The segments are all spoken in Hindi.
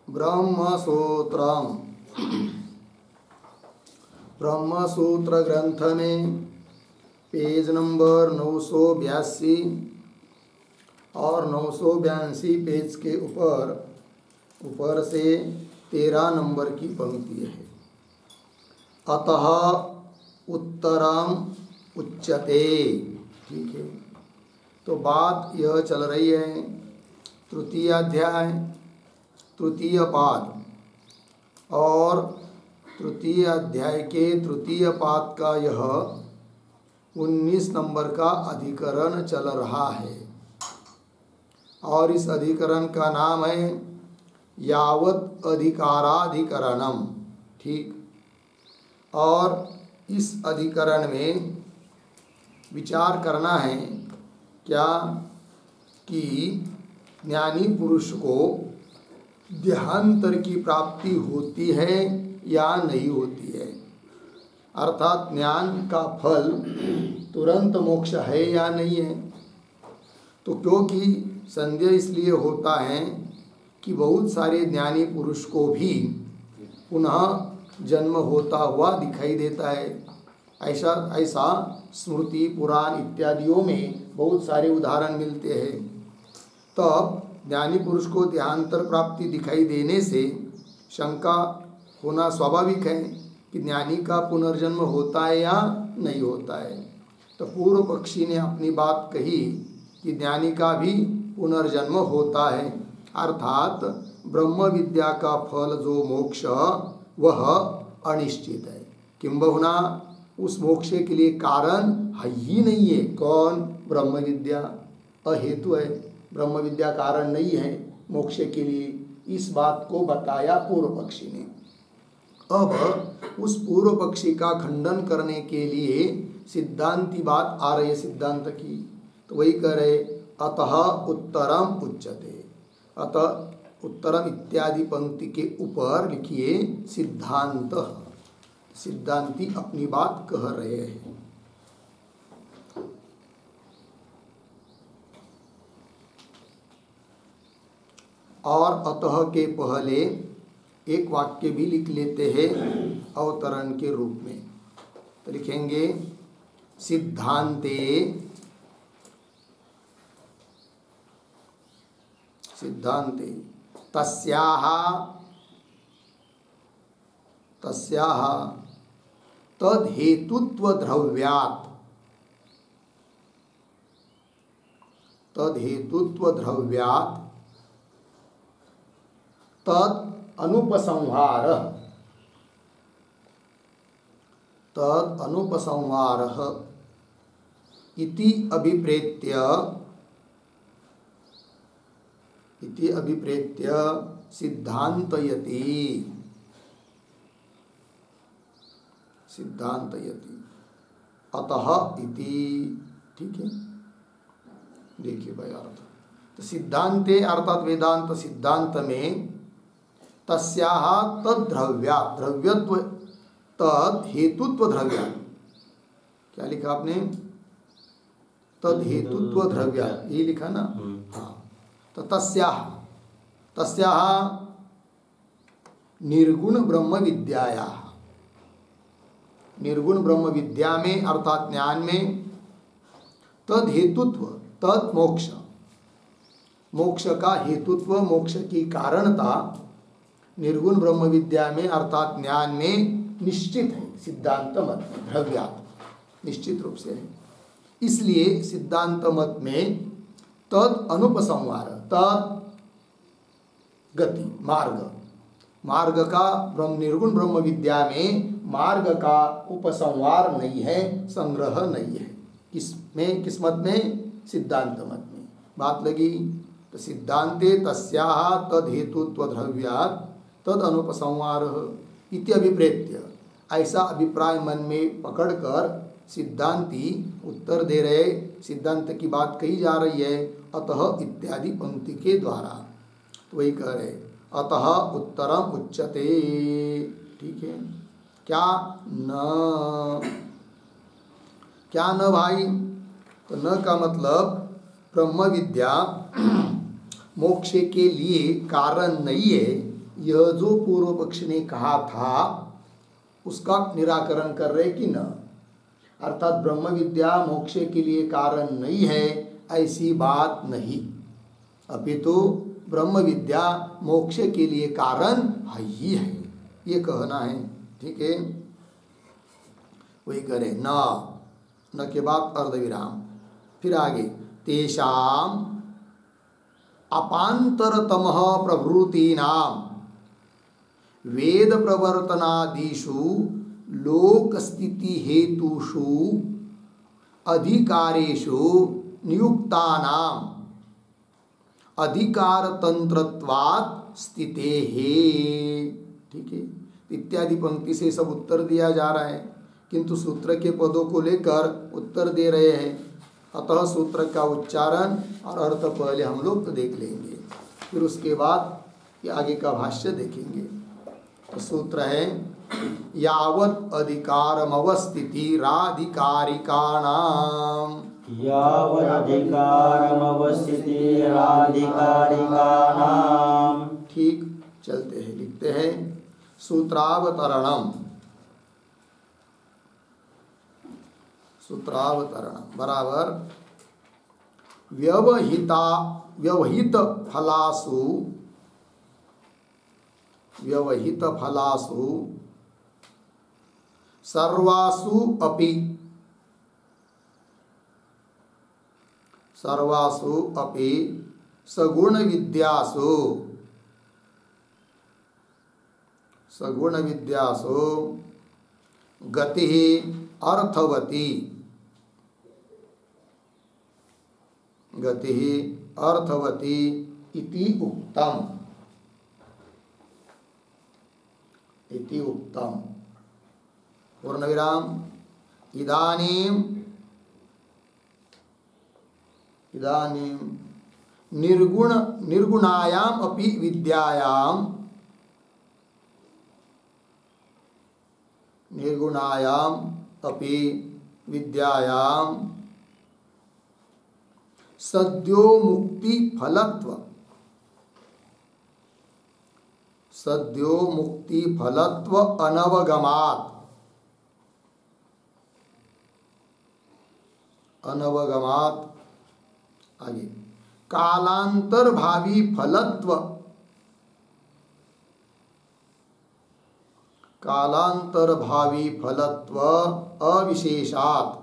ब्रह्मसूत्रम ब्रह्मसूत्र ग्रंथ में पेज नंबर 982 और 982 पेज के ऊपर से 13 नंबर की पंक्ति है। अतः उत्तरम उच्यते। ठीक है, तो बात यह चल रही है तृतीय अध्याय तृतीय पाद, और तृतीय अध्याय के तृतीय पाद का यह 19 नंबर का अधिकरण चल रहा है, और इस अधिकरण का नाम है यावत् अधिकाराधिकरणम। ठीक, और इस अधिकरण में विचार करना है क्या कि ज्ञानी पुरुष को देहांतर की प्राप्ति होती है या नहीं होती है, अर्थात ज्ञान का फल तुरंत मोक्ष है या नहीं है। तो क्योंकि संदेह इसलिए होता है कि बहुत सारे ज्ञानी पुरुष को भी पुनः जन्म होता हुआ दिखाई देता है। ऐसा स्मृति पुराण इत्यादियों में बहुत सारे उदाहरण मिलते हैं। तब ज्ञानी पुरुष को देहांतर प्राप्ति दिखाई देने से शंका होना स्वाभाविक है कि ज्ञानी का पुनर्जन्म होता है या नहीं होता है। तो पूर्व पक्षी ने अपनी बात कही कि ज्ञानी का भी पुनर्जन्म होता है, अर्थात ब्रह्म विद्या का फल जो मोक्ष वह अनिश्चित है। किंबहुना उस मोक्ष के लिए कारण है ही नहीं है। कौन? ब्रह्म विद्या अहेतु है, ब्रह्म विद्या कारण नहीं है मोक्ष के लिए। इस बात को बताया पूर्व पक्षी ने। अब उस पूर्व पक्षी का खंडन करने के लिए सिद्धांती बात आ रही है सिद्धांत की, तो वही कह रहे अतः उत्तरम उच्यते। अतः उत्तरम इत्यादि पंक्ति के ऊपर लिखिए सिद्धांत। सिद्धांती अपनी बात कह रहे हैं। और अतः के पहले एक वाक्य भी लिख लेते हैं अवतरण के रूप में। तो लिखेंगे सिद्धांते तस्याः तद्हेतुत्व द्रव्यात् तद अनुपसंहारः इति अभिप्रेत्य सिद्धान्तयति। अतः इति। ठीक है, देखिए भाई अर्थ। तो सिद्धांते अर्थात वेदांत सिद्धांत में तस्याः तद्द्रव्यात् द्रव्यत्व तद हेतुत्व द्रव्यात्, क्या लिखा आपने? तद हेतुत्व द्रव्यात्, ये लिखा ना? हाँ। तो तस्याः निर्गुण ब्रह्म विद्यायाः, निर्गुण ब्रह्म विद्या में अर्थात ज्ञान में तद हेतुत्व तद मोक्ष, मोक्ष का हेतुत्व मोक्ष की कारणता निर्गुण ब्रह्म विद्या में अर्थात ज्ञान में निश्चित है। सिद्धांत मत में द्रव्यात् निश्चित रूप से है। इसलिए सिद्धांत मत में तद अनुपसंहार, तद गति मार्ग का निर्गुण ब्रह्म विद्या में मार्ग का उपसंहार नहीं है, संग्रह नहीं है। किस मत में? सिद्धांत मत में। बात लगी? तो सिद्धांते तस्याः तद हेतुत्व द्रव्यात् तद अनुपसंहारः इति अभिप्रेत्य, ऐसा अभिप्राय मन में पकड़कर सिद्धांती उत्तर दे रहे। सिद्धांत की बात कही जा रही है अतः इत्यादि पंक्ति के द्वारा। तो वही कह रहे अतः उत्तरम उच्यते। ठीक है, क्या न भाई? तो न का मतलब ब्रह्म विद्या मोक्ष के लिए कारण नहीं है, यह जो पूर्व पक्ष ने कहा था उसका निराकरण कर रहे कि न, अर्थात ब्रह्म विद्या मोक्ष के लिए कारण नहीं है ऐसी बात नहीं, अपितु ब्रह्म विद्या मोक्ष के लिए कारण है ही है, ये कहना है। ठीक है, वही करे न के बाद अर्धविराम, फिर आगे तेषाम अपांतरतमः प्रभृतीनाम वेद प्रवर्तनादिषु लोक स्थिति हेतुषु अधिकारेषु नियुक्तानाम अधिकार तंत्रत्वात् स्थिते है। ठीक है, इत्यादि पंक्ति से सब उत्तर दिया जा रहा है, किंतु सूत्र के पदों को लेकर उत्तर दे रहे हैं। अतः सूत्र का उच्चारण और अर्थ पहले हम लोग तो देख लेंगे, फिर उसके बाद ये आगे का भाष्य देखेंगे। तो सूत्र है यावत् अधिकारमवस्थितिराधिकारिकाणाम्, यावत् अधिकारमवस्थितिराधिकारिकाणाम्। ठीक, चलते हैं, लिखते हैं सूत्रावतरणम। सूत्रावतरणम बराबर व्यवहित फलासु सर्वासु अपि सगुण विद्यासु गति अर्थवती इति उक्तम। पूर्णविराम। इदानीं निर्गुणायाम अपि विद्यायाम सद्यो मुक्ति फलत्व अनवगमात् आगे कालांतर भावी फलत्व अविशेषात्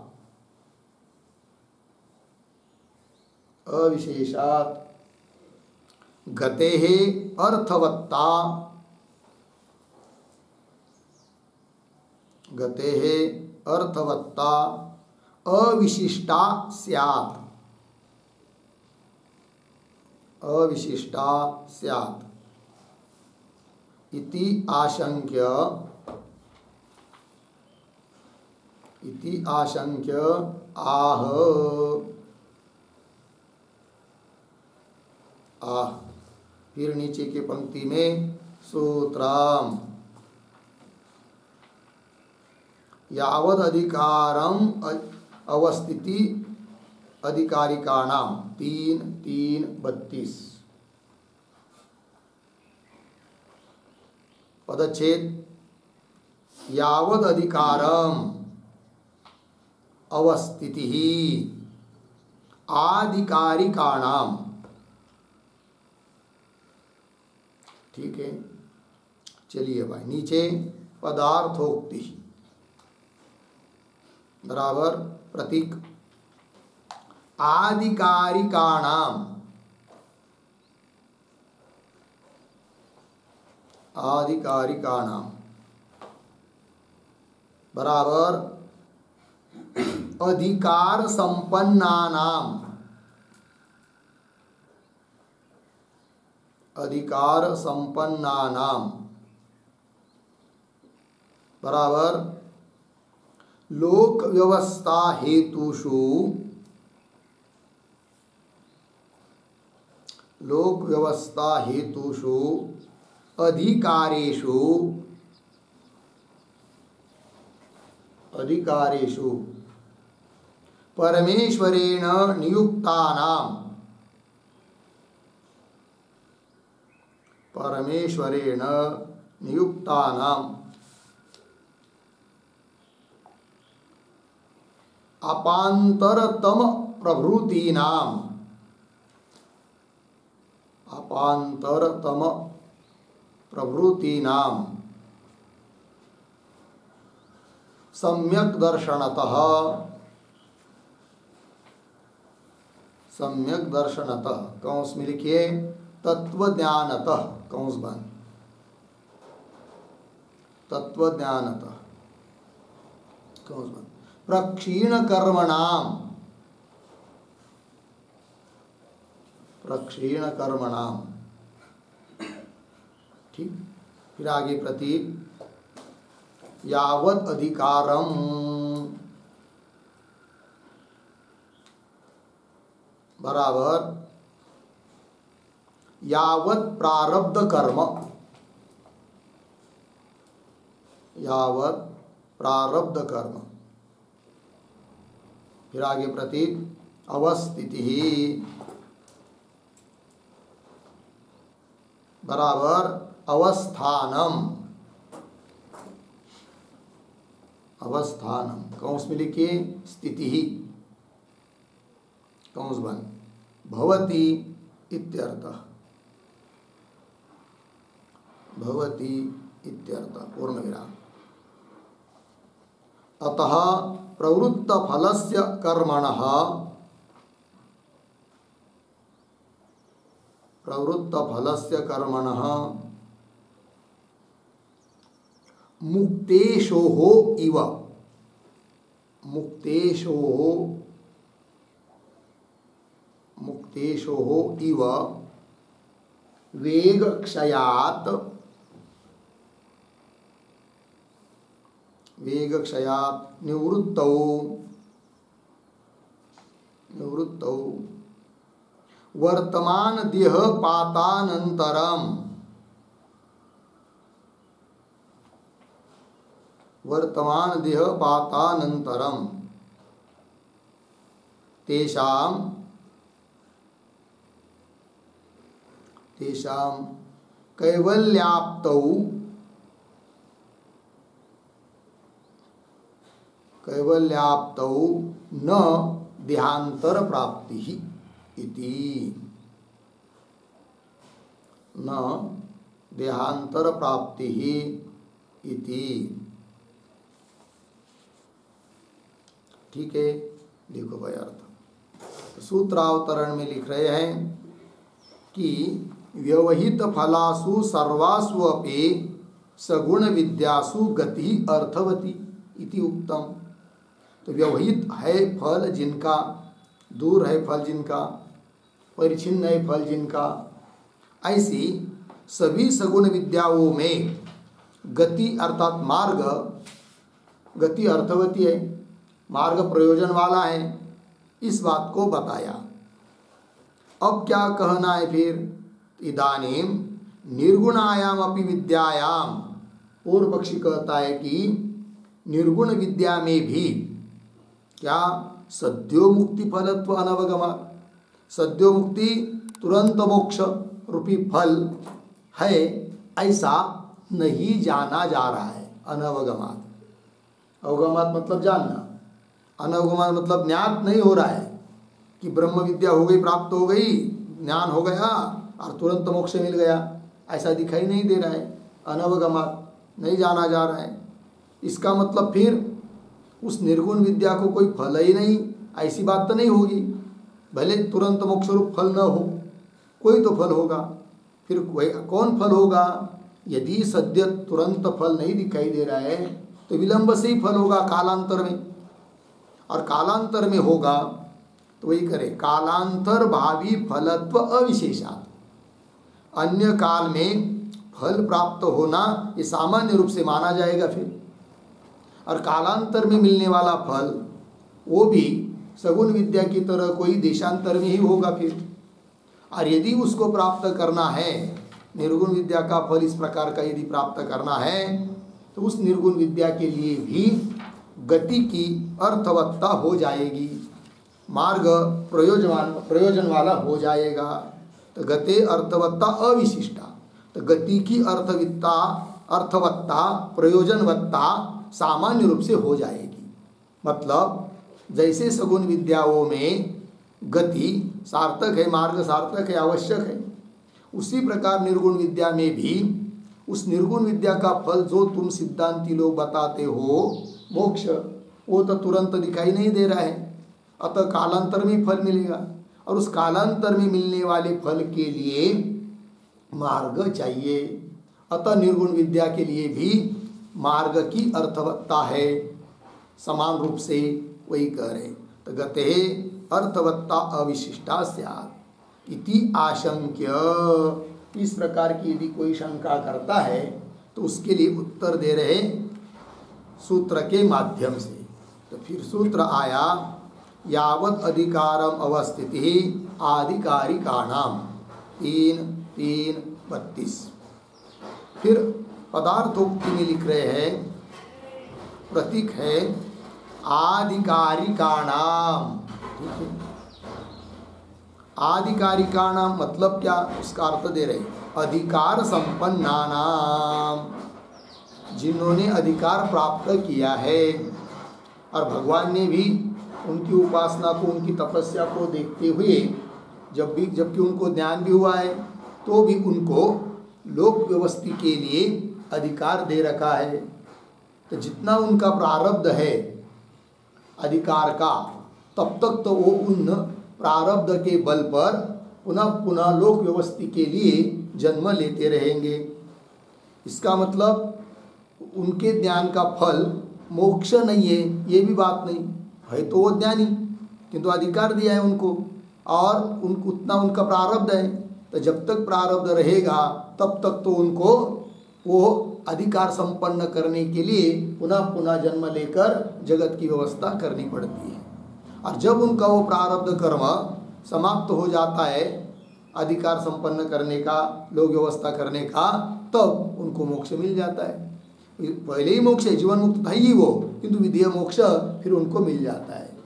गतेः अर्थवत्ता अविशिष्टा स्यात् इति आशंक्य आह। फिर नीचे की पंक्ति में सूत्रम यावद अधिकारम अवस्थिति अधिकारिकाणाम 3:32 पदच्छेद यावद अधिकारम अवस्थिति आधिकारिकाणाम। ठीक है, चलिए भाई नीचे पदार्थोक्ति बराबर प्रतीक आधिकारिकाणाम बराबर अधिकार संपन्नानाम बराबर लोक व्यवस्था हेतुषु अधिकारेषु परमेश्वरेण परमेश्वरेण नियुक्तानाम् अपांतरतम प्रभृतीनाम् सम्यक दर्शनतः कौंस में लिखिए तत्वज्ञानतः कौंस बंद तत्वज्ञानतः कौंस बंद प्रक्षीण कर्मणाम ठीक। फिर आगे प्रतीक यावत् अधिकारम बराबर यावत् प्रारब्ध कर्म फिर आगे प्रतीक अवस्थिति बराबर अवस्थानम कौंस में लिखिए स्थिति कौंस बंद भवति इत्यर्थः पूर्ण विराम। अतः प्रवृत्त फलस्य कर्मणः मुक्तेशोः इव वेगक्षयात् निवृत्तौ वर्तमान देहपातानन्तरं तेषां कैवल्याप्तौ न देहांतर प्राप्ति इति ठीक है। देखो भाई अर्थ सूत्रावतरण में लिख रहे हैं कि व्यवहित फलासु सर्वासु अपि सगुण विद्यासु गति अर्थवती इति उक्तम। तो व्यवहित है फल जिनका, दूर है फल जिनका, परिच्छिन्न है फल जिनका, ऐसी सभी सगुण विद्याओं में गति अर्थात मार्ग, गति अर्थवती है, मार्ग प्रयोजन वाला है, इस बात को बताया। अब क्या कहना है फिर? इदानीम निर्गुणायाम अपि विद्यायाम, पूर्व पक्षी कहता है कि निर्गुण विद्या में भी क्या सद्यो मुक्ति फलत्व अनवगमा, सद्यो मुक्ति तुरंत मोक्ष रूपी फल है ऐसा नहीं जाना जा रहा है। अनवगमात, अवगमात मतलब जानना, अनवगमात मतलब ज्ञात नहीं हो रहा है कि ब्रह्म विद्या हो गई, प्राप्त हो गई, ज्ञान हो गया और तुरंत मोक्ष मिल गया, ऐसा दिखाई नहीं दे रहा है। अनवगमात नहीं जाना जा रहा है। इसका मतलब फिर उस निर्गुण विद्या को कोई फल ही नहीं, ऐसी बात तो नहीं होगी। भले तुरंत मोक्ष रूप फल न हो, कोई तो फल होगा। फिर कोई कौन फल होगा? यदि सद्य तुरंत फल नहीं दिखाई दे रहा है तो विलंब से ही फल होगा कालांतर में, और कालांतर में होगा तो वही करे कालांतर भावी फलत्व अविशेषात। अन्य काल में फल प्राप्त होना ये सामान्य रूप से माना जाएगा फिर, और कालांतर में मिलने वाला फल वो भी सगुण विद्या की तरह कोई देशांतर में ही होगा फिर। और यदि उसको प्राप्त करना है, निर्गुण विद्या का फल इस प्रकार का यदि प्राप्त करना है तो उस निर्गुण विद्या के लिए भी गति की अर्थवत्ता हो जाएगी, मार्ग प्रयोजन वाला हो जाएगा। तो गते अर्थवत्ता अविशिष्टा, तो गति की अर्थवत्ता प्रयोजनवत्ता सामान्य रूप से हो जाएगी। मतलब जैसे सगुण विद्याओं में गति सार्थक है, मार्ग सार्थक है, आवश्यक है, उसी प्रकार निर्गुण विद्या में भी उस निर्गुण विद्या का फल जो तुम सिद्धांती लोग बताते हो मोक्ष, वो तो तुरंत दिखाई नहीं दे रहा है, अतः कालांतर में फल मिलेगा और उस कालांतर में मिलने वाले फल के लिए मार्ग चाहिए। अतः निर्गुण विद्या के लिए भी मार्ग की अर्थवत्ता है, समान रूप से वही कह रहे। तो गते अर्थवत्ता अविशिष्टा स्यात् इति आशंक्य। इस प्रकार की यदि कोई शंका करता है तो उसके लिए उत्तर दे रहे सूत्र के माध्यम से। तो फिर सूत्र आया यावत् अधिकारम अवस्थिति आधिकारिकाणाम 3:32। फिर पदार्थोक्ति में लिख रहे हैं, प्रतीक है आधिकारिकाणाम। ठीक है, आधिकारिकाणाम मतलब क्या, उसका अर्थ दे रहे अधिकार संपन्नानाम, जिन्होंने अधिकार प्राप्त किया है। और भगवान ने भी उनकी उपासना को, उनकी तपस्या को देखते हुए जबकि उनको ज्ञान भी हुआ है तो भी उनको लोक व्यवस्थी के लिए अधिकार दे रखा है। तो जितना उनका प्रारब्ध है अधिकार का, तब तक तो वो उन प्रारब्ध के बल पर पुनः पुनः लोक व्यवस्थी के लिए जन्म लेते रहेंगे। इसका मतलब उनके ज्ञान का फल मोक्ष नहीं है, ये भी बात नहीं है। तो वो ज्ञानी, किंतु अधिकार दिया है उनको और उनको उतना उनका प्रारब्ध है। तो जब तक प्रारब्ध रहेगा तब तक तो उनको वो अधिकार संपन्न करने के लिए पुनः पुनः जन्म लेकर जगत की व्यवस्था करनी पड़ती है। और जब उनका वो प्रारब्ध कर्म समाप्त हो जाता है अधिकार संपन्न करने का, लोक व्यवस्था करने का, तब उनको मोक्ष मिल जाता है। पहले ही मोक्ष है, जीवन मुक्त था ही वो, किंतु विधेय मोक्ष फिर उनको मिल जाता है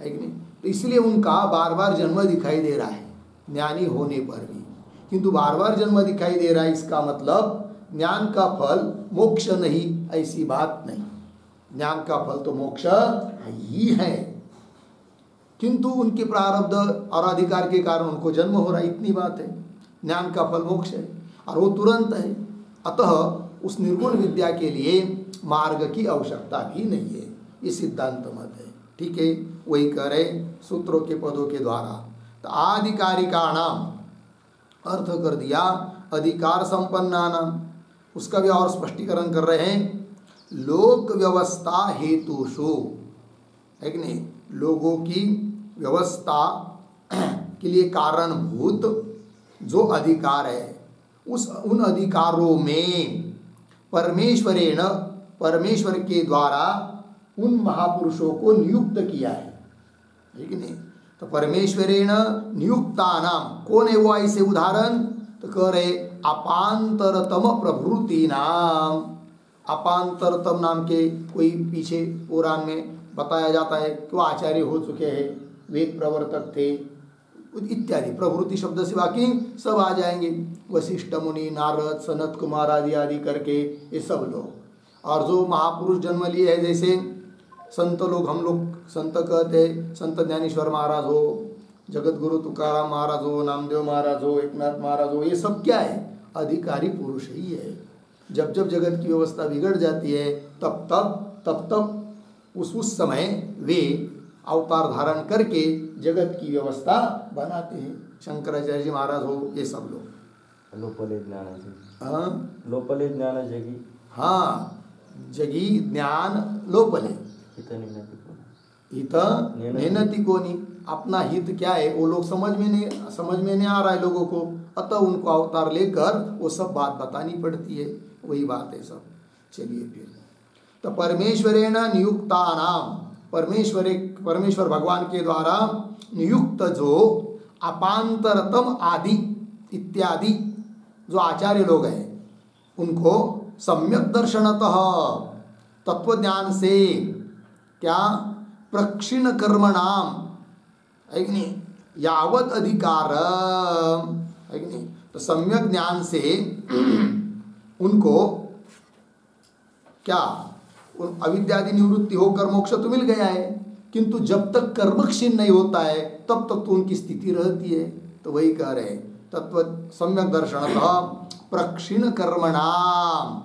कि नहीं। तो इसलिए उनका बार बार जन्म दिखाई दे रहा है ज्ञानी होने पर भी, किंतु बार बार जन्म दिखाई दे रहा है, इसका मतलब ज्ञान का फल मोक्ष नहीं, ऐसी बात नहीं। ज्ञान का फल तो मोक्ष ही है, किंतु उनके प्रारब्ध और अधिकार के कारण उनको जन्म हो रहा है, इतनी बात है। ज्ञान का फल मोक्ष है और वो तुरंत है। अतः उस निर्गुण विद्या के लिए मार्ग की आवश्यकता भी नहीं है, ये सिद्धांत मत है। ठीक है, वही कह रहे सूत्रों के पदों के द्वारा। तो आधिकारिकाणाम अर्थ कर दिया अधिकार संपन्नानाम, उसका भी और स्पष्टीकरण कर रहे हैं। लोक व्यवस्था हेतुषु, है कि नहीं, लोगों की व्यवस्था के लिए कारणभूत जो अधिकार है उन अधिकारों में परमेश्वरेण, परमेश्वर के द्वारा उन महापुरुषों को नियुक्त किया है कि नहीं। तो परमेश्वरेण नियुक्तानाम, कौन है वो ऐसे उदाहरण, तो कह रहे अपांतरतम प्रभृति नाम। अपांतरतम नाम के कोई पीछे पुराण में बताया जाता है कि वो आचार्य हो चुके हैं, वेद प्रवर्तक थे इत्यादि। प्रभृति शब्द से बाकी सब आ जाएंगे, वशिष्ठ मुनि, नारद, सनत कुमार आदि आदि करके ये सब लोग। और जो महापुरुष जन्म लिए हैं, जैसे संत लोग, हम लोग संत कहते हैं, संत ज्ञानेश्वर महाराज हो, जगत गुरु तुकाराम महाराज हो, नामदेव महाराज हो, एकनाथ महाराज हो, ये सब क्या है, अधिकारी पुरुष ही है। जब जब जगत की व्यवस्था बिगड़ जाती है तब तब उस समय वे अवतार धारण करके जगत की व्यवस्था बनाते हैं। शंकराचार्य जी महाराज हो, ये सब लोग। लोपले ज्ञान, हाँ लोपले ज्ञान जगी, हाँ जगी ज्ञान लोपले, हित नेनति कोनी। अपना हित क्या है वो लोग समझ में नहीं आ रहा है लोगों को, अतः उनको अवतार लेकर वो सब बात बतानी पड़ती है, वही बात है सब। चलिए फिर, तो परमेश्वरेण नियुक्तानाम, परमेश्वर भगवान के द्वारा नियुक्त जो अपांतरतम आदि इत्यादि जो आचार्य लोग हैं उनको सम्यक दर्शनतः, तत्वज्ञान से, क्या प्रक्षिण कर्मणाम, है कि नहीं, यावत अधिकार, है कि नहीं, तो सम्यक ज्ञान से उनको क्या अविद्यादि निवृत्ति होकर मोक्ष तो मिल गया है, किंतु जब तक कर्म क्षीण नहीं होता है तब तक तो उनकी स्थिति रहती है। तो वही कह रहे तत्व सम्यक दर्शनतः प्रक्षीण कर्मणाम,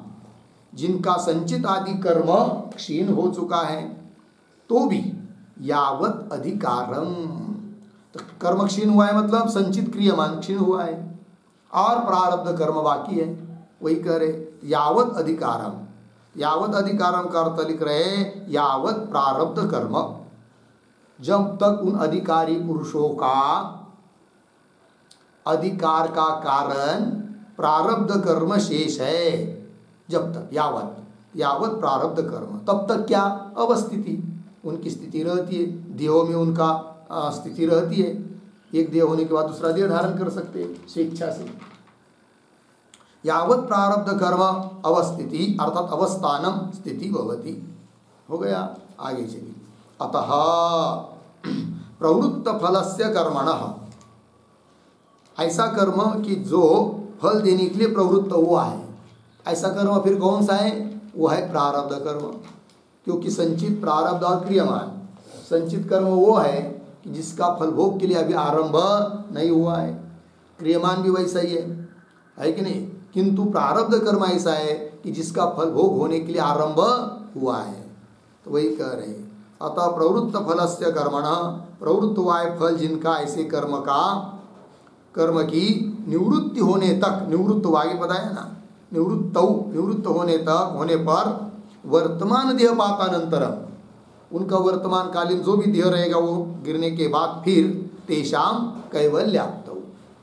जिनका संचित आदि कर्म क्षीण हो चुका है तो भी यावत अधिकारम, तो कर्म क्षीण हुआ है मतलब संचित क्रियमान क्षीण हुआ है और प्रारब्ध कर्म बाकी है। वही कह रहे यावत अधिकारम, यावत अधिकारम का अर्थ लिख रहे यावत प्रारब्ध कर्म, जब तक उन अधिकारी पुरुषों का अधिकार का कारण प्रारब्ध कर्म शेष है, जब तक यावत प्रारब्ध कर्म, तब तक क्या अवस्थिति उनकी स्थिति रहती है, देहों में उनका स्थिति रहती है। एक देह होने के बाद दूसरा देह धारण कर सकते हैं स्वेच्छा से। यावत प्रारब्ध कर्म अवस्थिति अर्थात अवस्थानम स्थिति भवति। हो गया, आगे चलिए। अतः प्रवृत्त फलस्य कर्मणः, ऐसा कर्म कि जो फल देने के लिए प्रवृत्त हुआ है, ऐसा कर्म फिर कौन सा है? वो है प्रारब्ध कर्म। क्योंकि संचित प्रारब्ध और क्रियमान, संचित कर्म वो है कि जिसका फल भोग के लिए अभी आरंभ नहीं हुआ है, क्रियमान भी वैसा ही है कि नहीं? किंतु प्रारब्ध कर्म ऐसा है कि जिसका फल भोग होने के लिए आरंभ हुआ है। तो वही कह रहे हैं अतः प्रवृत्त फलस्य कर्मणः, प्रवृत्त हुआ है फल जिनका ऐसे कर्म का, कर्म की निवृत्ति होने तक, निवृत्त आगे बताया ना, निवृत्त होने तक होने पर वर्तमान देह पातानंतरम, उनका वर्तमान कालीन जो भी देह रहेगा वो गिरने के बाद फिर तेषाम कैवल्याप्त,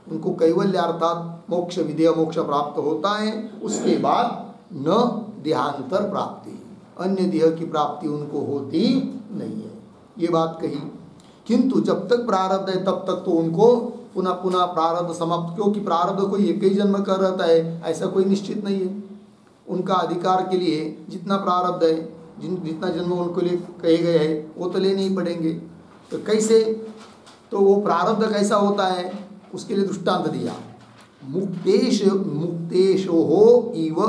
उनको कैवल्य अर्थात मोक्ष विधेय मोक्ष प्राप्त होता है। उसके बाद न देहांतर प्राप्ति, अन्य देह की प्राप्ति उनको होती नहीं है, ये बात कही। किंतु जब तक प्रारब्ध है तब तक तो उनको पुनः पुनः प्रारब्ध समाप्त, क्योंकि प्रारब्ध कोई एक ही जन्म कर रहता है ऐसा कोई निश्चित नहीं है। उनका अधिकार के लिए जितना प्रारब्ध है, जितना जन्म उनको लिए कहे गए हैं वो तो लेने ही पड़ेंगे। तो कैसे, तो वो प्रारब्ध कैसा होता है उसके लिए दृष्टांत दिया। मुक्तेशो हो इव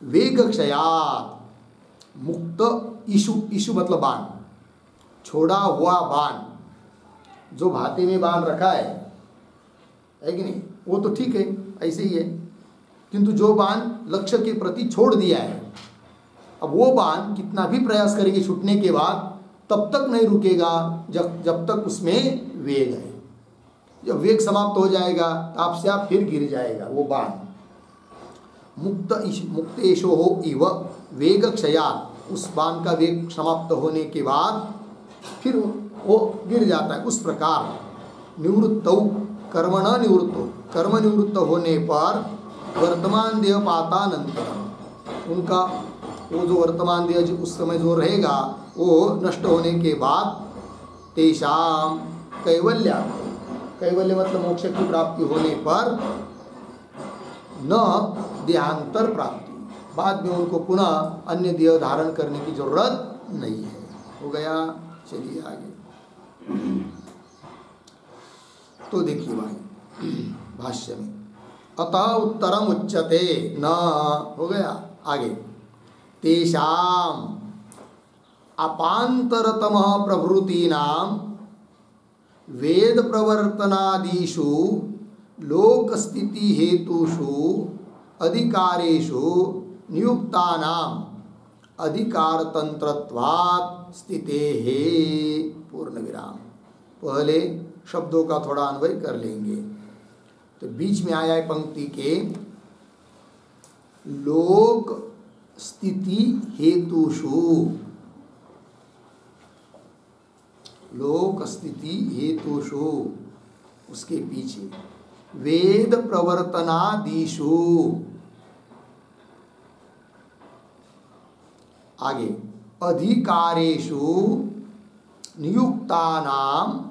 वेग क्षयात, मुक्त इशु मतलब बाण, छोड़ा हुआ बाण, जो भाते में बाण रखा है कि नहीं, वो तो ठीक है ऐसे ही है, किंतु जो बाण लक्ष्य के प्रति छोड़ दिया है, अब वो बाण कितना भी प्रयास करेंगे छूटने के बाद तब तक नहीं रुकेगा जब तक उसमें वेग है। जब वेग समाप्त हो जाएगा तो आपसे आप फिर गिर जाएगा वो बाण। मुक्तेशो हो इव वेग क्षयात, उस बाण का वेग समाप्त होने के बाद फिर वो गिर जाता है। उस प्रकार निवृत्तौ कर्म न निवृत्तो, कर्म निवृत्त होने पर वर्तमान देह पातानंतर, उनका वो जो वर्तमान देह उस समय जो रहेगा वो नष्ट होने के बाद तेषाम कैवल्य, कैवल्य मतलब मोक्ष की प्राप्ति होने पर न देहांतर प्राप्ति, बाद में उनको पुनः अन्य देह धारण करने की जरूरत नहीं है। हो गया, चलिए आगे। तो देखिए भाई भाष्य में अतः उत्तरम उच्यते न, हो गया आगे, तेषाम अपांतरतम प्रभृतीनाम वेद प्रवर्तनादिषु लोक स्थिति हेतुषु अधिकारेषु नियुक्तानाम अधिकार तंत्रत्वात् स्थिते हे, पूर्ण विराम। पहले शब्दों का थोड़ा अन्वय कर लेंगे। तो बीच में आया है पंक्ति के लोक स्थिति हेतुषु, लोक स्थिति हेतुषु, उसके पीछे वेद प्रवर्तनादिषु, आगे अधिकारेषु नियुक्तानाम,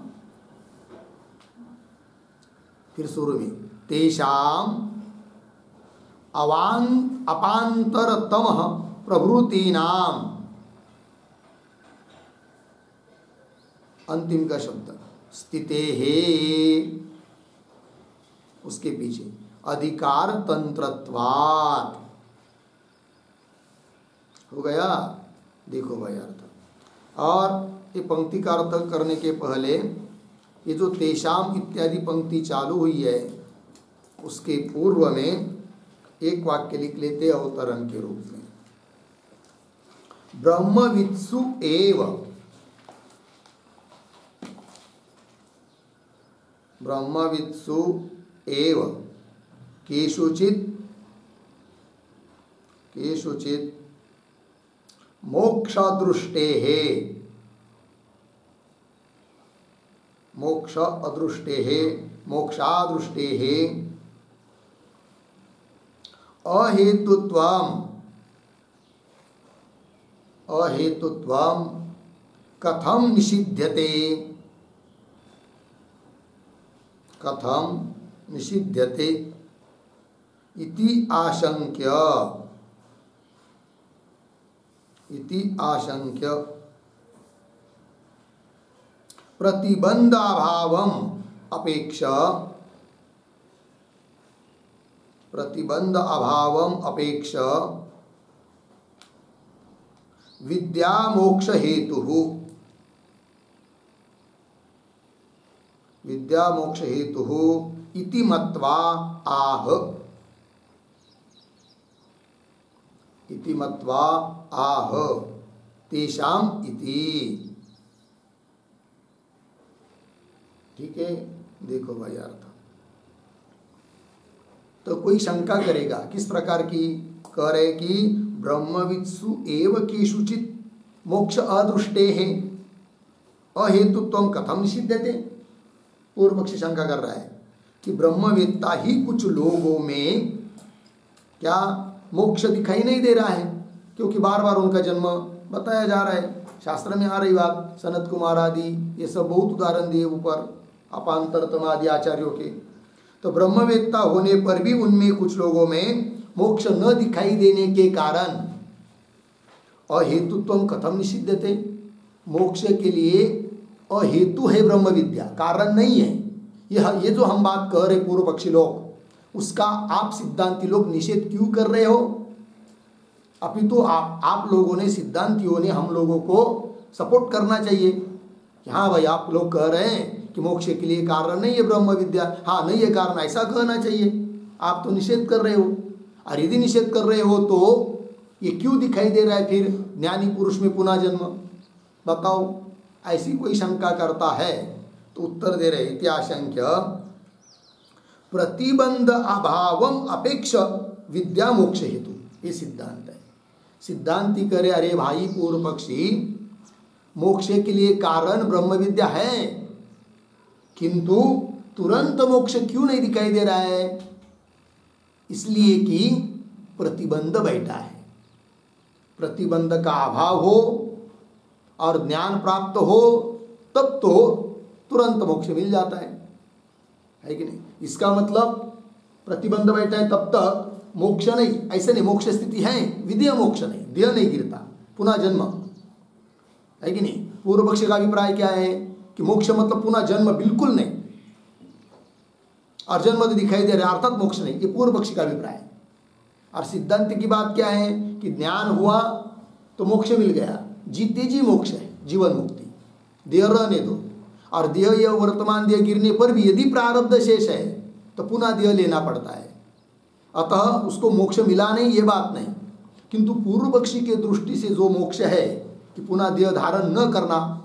फिर शुरू में तेषाम अपांतरतम प्रभृतीनाम, अंतिम का शब्द स्थिते हे, उसके पीछे अधिकार तंत्रत्वात् हो गया। देखो भाई अर्थ, और ये पंक्ति का अर्थ करने के पहले ये जो तेषाम इत्यादि पंक्ति चालू हुई है उसके पूर्व में एक वाक्य लिख लेते अवतरण के रूप में, ब्रह्मवित्सु एव, ब्रह्मवित्सु एव केषुचित् मोक्षदृष्टेः, मोक्षादृष्टेः अहेतुत्वं कथं निषिध्यते इति आशंक्य प्रतिबंधाभावम् अपेक्ष विद्यामोक्ष हेतुः इति मत्वा आह तेषाम इति। ठीक है, देखो भाई अर्थ। तो कोई शंका करेगा, किस प्रकार की? कह रहे कि ब्रह्मवित्सु एव केषुचित् मोक्ष अदृष्टेः अहेतुत्वं कथं निषिध्यते। पूर्व पक्षी शंका कर रहा है कि ब्रह्मवेत्ता ही कुछ लोगों में क्या मोक्ष दिखाई नहीं दे रहा है, क्योंकि बार बार उनका जन्म बताया जा रहा है। शास्त्र में आ रही बात, सनत कुमार आदि ये सब बहुत उदाहरण दिए ऊपर, अपांतरतम आदि आचार्यों के। तो ब्रह्मवेत्ता होने पर भी उनमें कुछ लोगों में मोक्ष न दिखाई देने के कारण अहेतुत्वं कथम निषिध्यते, मोक्ष के लिए अहेतु है ब्रह्म विद्या, कारण नहीं है। ये जो हम बात कर रहे पूर्व पक्षी लोग, उसका आप सिद्धांती लोग निषेध क्यों कर रहे हो? अपितु आप लोगों ने, सिद्धांतियों ने हम लोगों को सपोर्ट करना चाहिए कि हाँ भाई आप लोग कह रहे हैं कि मोक्ष के लिए कारण नहीं है ब्रह्म विद्या, हाँ नहीं है कारण, ऐसा कहना चाहिए। आप तो निषेध कर रहे हो, और यदि निषेध कर रहे हो तो ये क्यों दिखाई दे रहा है फिर ज्ञानी पुरुष में पुनः जन्म? बताओ, ऐसी कोई शंका करता है तो उत्तर दे रहे इत्याशंक्य प्रतिबंध अभावम अपेक्ष विद्या मोक्ष हेतु। ये सिद्धांत है। सिद्धांति करे अरे भाई पूर्व पक्षी, मोक्ष के लिए कारण ब्रह्म विद्या है, किंतु तुरंत मोक्ष क्यों नहीं दिखाई दे रहा है? इसलिए कि प्रतिबंध बैठा है। प्रतिबंध का अभाव हो और ज्ञान प्राप्त हो तब तो तुरंत मोक्ष मिल जाता है कि नहीं? इसका मतलब प्रतिबंध बैठा है तब तक मोक्ष नहीं, ऐसे नहीं। मोक्ष स्थिति है, विदेह मोक्ष नहीं, देह नहीं गिरता, पुनः जन्म है कि नहीं? पूर्व पक्ष का अभिप्राय क्या है कि मोक्ष मतलब पुनः जन्म बिल्कुल नहीं, और जन्म तो दिखाई दे रहा है अर्थात मोक्ष नहीं, ये पूर्व पक्षी का अभिप्राय है। और सिद्धांत की बात क्या है कि ज्ञान हुआ तो मोक्ष मिल गया, जीते जी मोक्ष है, जीवन मुक्ति, देह रहने दो। और देह यह वर्तमान देह गिरने पर भी यदि प्रारब्ध शेष है तो पुनः देह लेना पड़ता है, अतः उसको मोक्ष मिला नहीं, ये बात नहीं। किंतु पूर्व पक्षी के दृष्टि से जो मोक्ष है कि पुनः देह धारण न करना,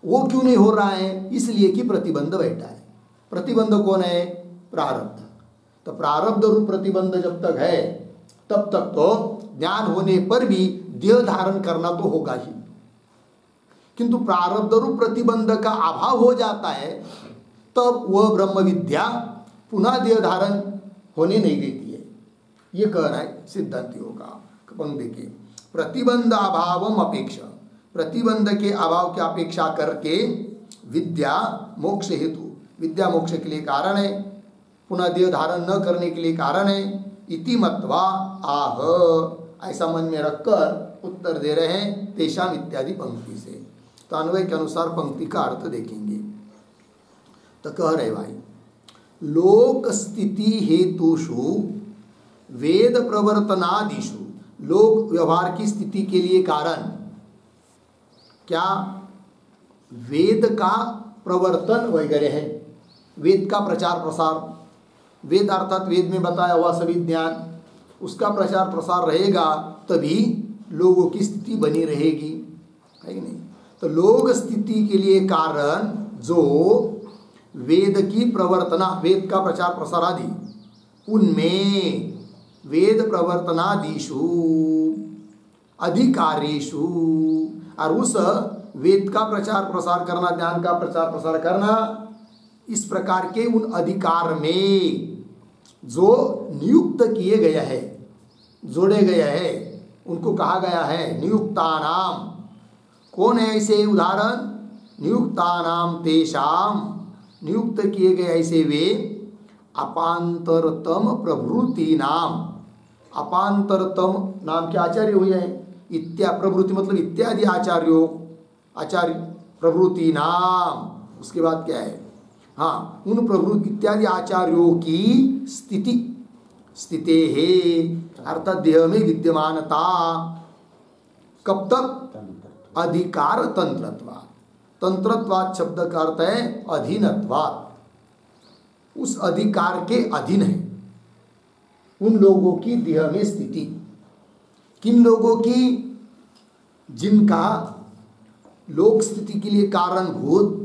वो क्यों नहीं हो रहा है? इसलिए कि प्रतिबंध बैठा है। प्रतिबंध कौन है? प्रारब्ध। तो प्रारब्ध रूप प्रतिबंध जब तक है तब तक तो ज्ञान होने पर भी देह धारण करना तो होगा ही, किंतु प्रारब्ध रूप प्रतिबंध का अभाव हो जाता है तब वह ब्रह्म विद्या पुनः देह धारण होने नहीं देती है। ये कह रहा है सिद्धांतियों का। पंक्ति के प्रतिबंध अभावम अपेक्षा, प्रतिबंध के अभाव की अपेक्षा करके विद्या मोक्ष हेतु, विद्या मोक्ष के लिए कारण है, पुनः देह धारण न करने के लिए कारण है। इति मत्वा आह, ऐसा मन में रखकर उत्तर दे रहे हैं तेषाम इत्यादि पंक्ति से। तो अन्वय के अनुसार पंक्ति का अर्थ देखेंगे। तो कह रहे भाई लोक स्थिति हेतुषु वेद प्रवर्तनादिषु, लोक व्यवहार की स्थिति के लिए कारण क्या वेद का प्रवर्तन वगैरह है, वेद का प्रचार प्रसार, वेद अर्थात वेद में बताया हुआ सभी ज्ञान, उसका प्रचार प्रसार रहेगा तभी लोगों की स्थिति बनी रहेगी, है कि नहीं। तो लोक स्थिति के लिए कारण जो वेद की प्रवर्तना, वेद का प्रचार प्रसार आदि, उनमें वेद प्रवर्तनादिषु अधिकारेषु, और उस वेद का प्रचार प्रसार करना, ज्ञान का प्रचार प्रसार करना, इस प्रकार के उन अधिकार में जो नियुक्त किए गए हैं, जोड़े गए हैं, उनको कहा गया है नियुक्तानाम। कौन है ऐसे उदाहरण? नियुक्तानाम तेषाम, नियुक्त किए गए ऐसे वे अपांतरतम प्रभृति नाम, अपांतरतम नाम के आचार्य हुए हैं। प्रभृति मतलब इत्यादि आचार्यों, आचार्य प्रभृति नाम, उसके बाद क्या है? हाँ, उन प्रभृति इत्यादि आचार्यों की स्थिति, स्थिते है अर्थात देह में विद्यमानता, कब तक? अधिकार तंत्रत्वात्, तंत्रत्वात् शब्द का अर्थ है अधीनत्वात्, उस अधिकार के अधीन है उन लोगों की देह में स्थिति। किन लोगों की? जिनका लोक स्थिति के लिए कारणभूत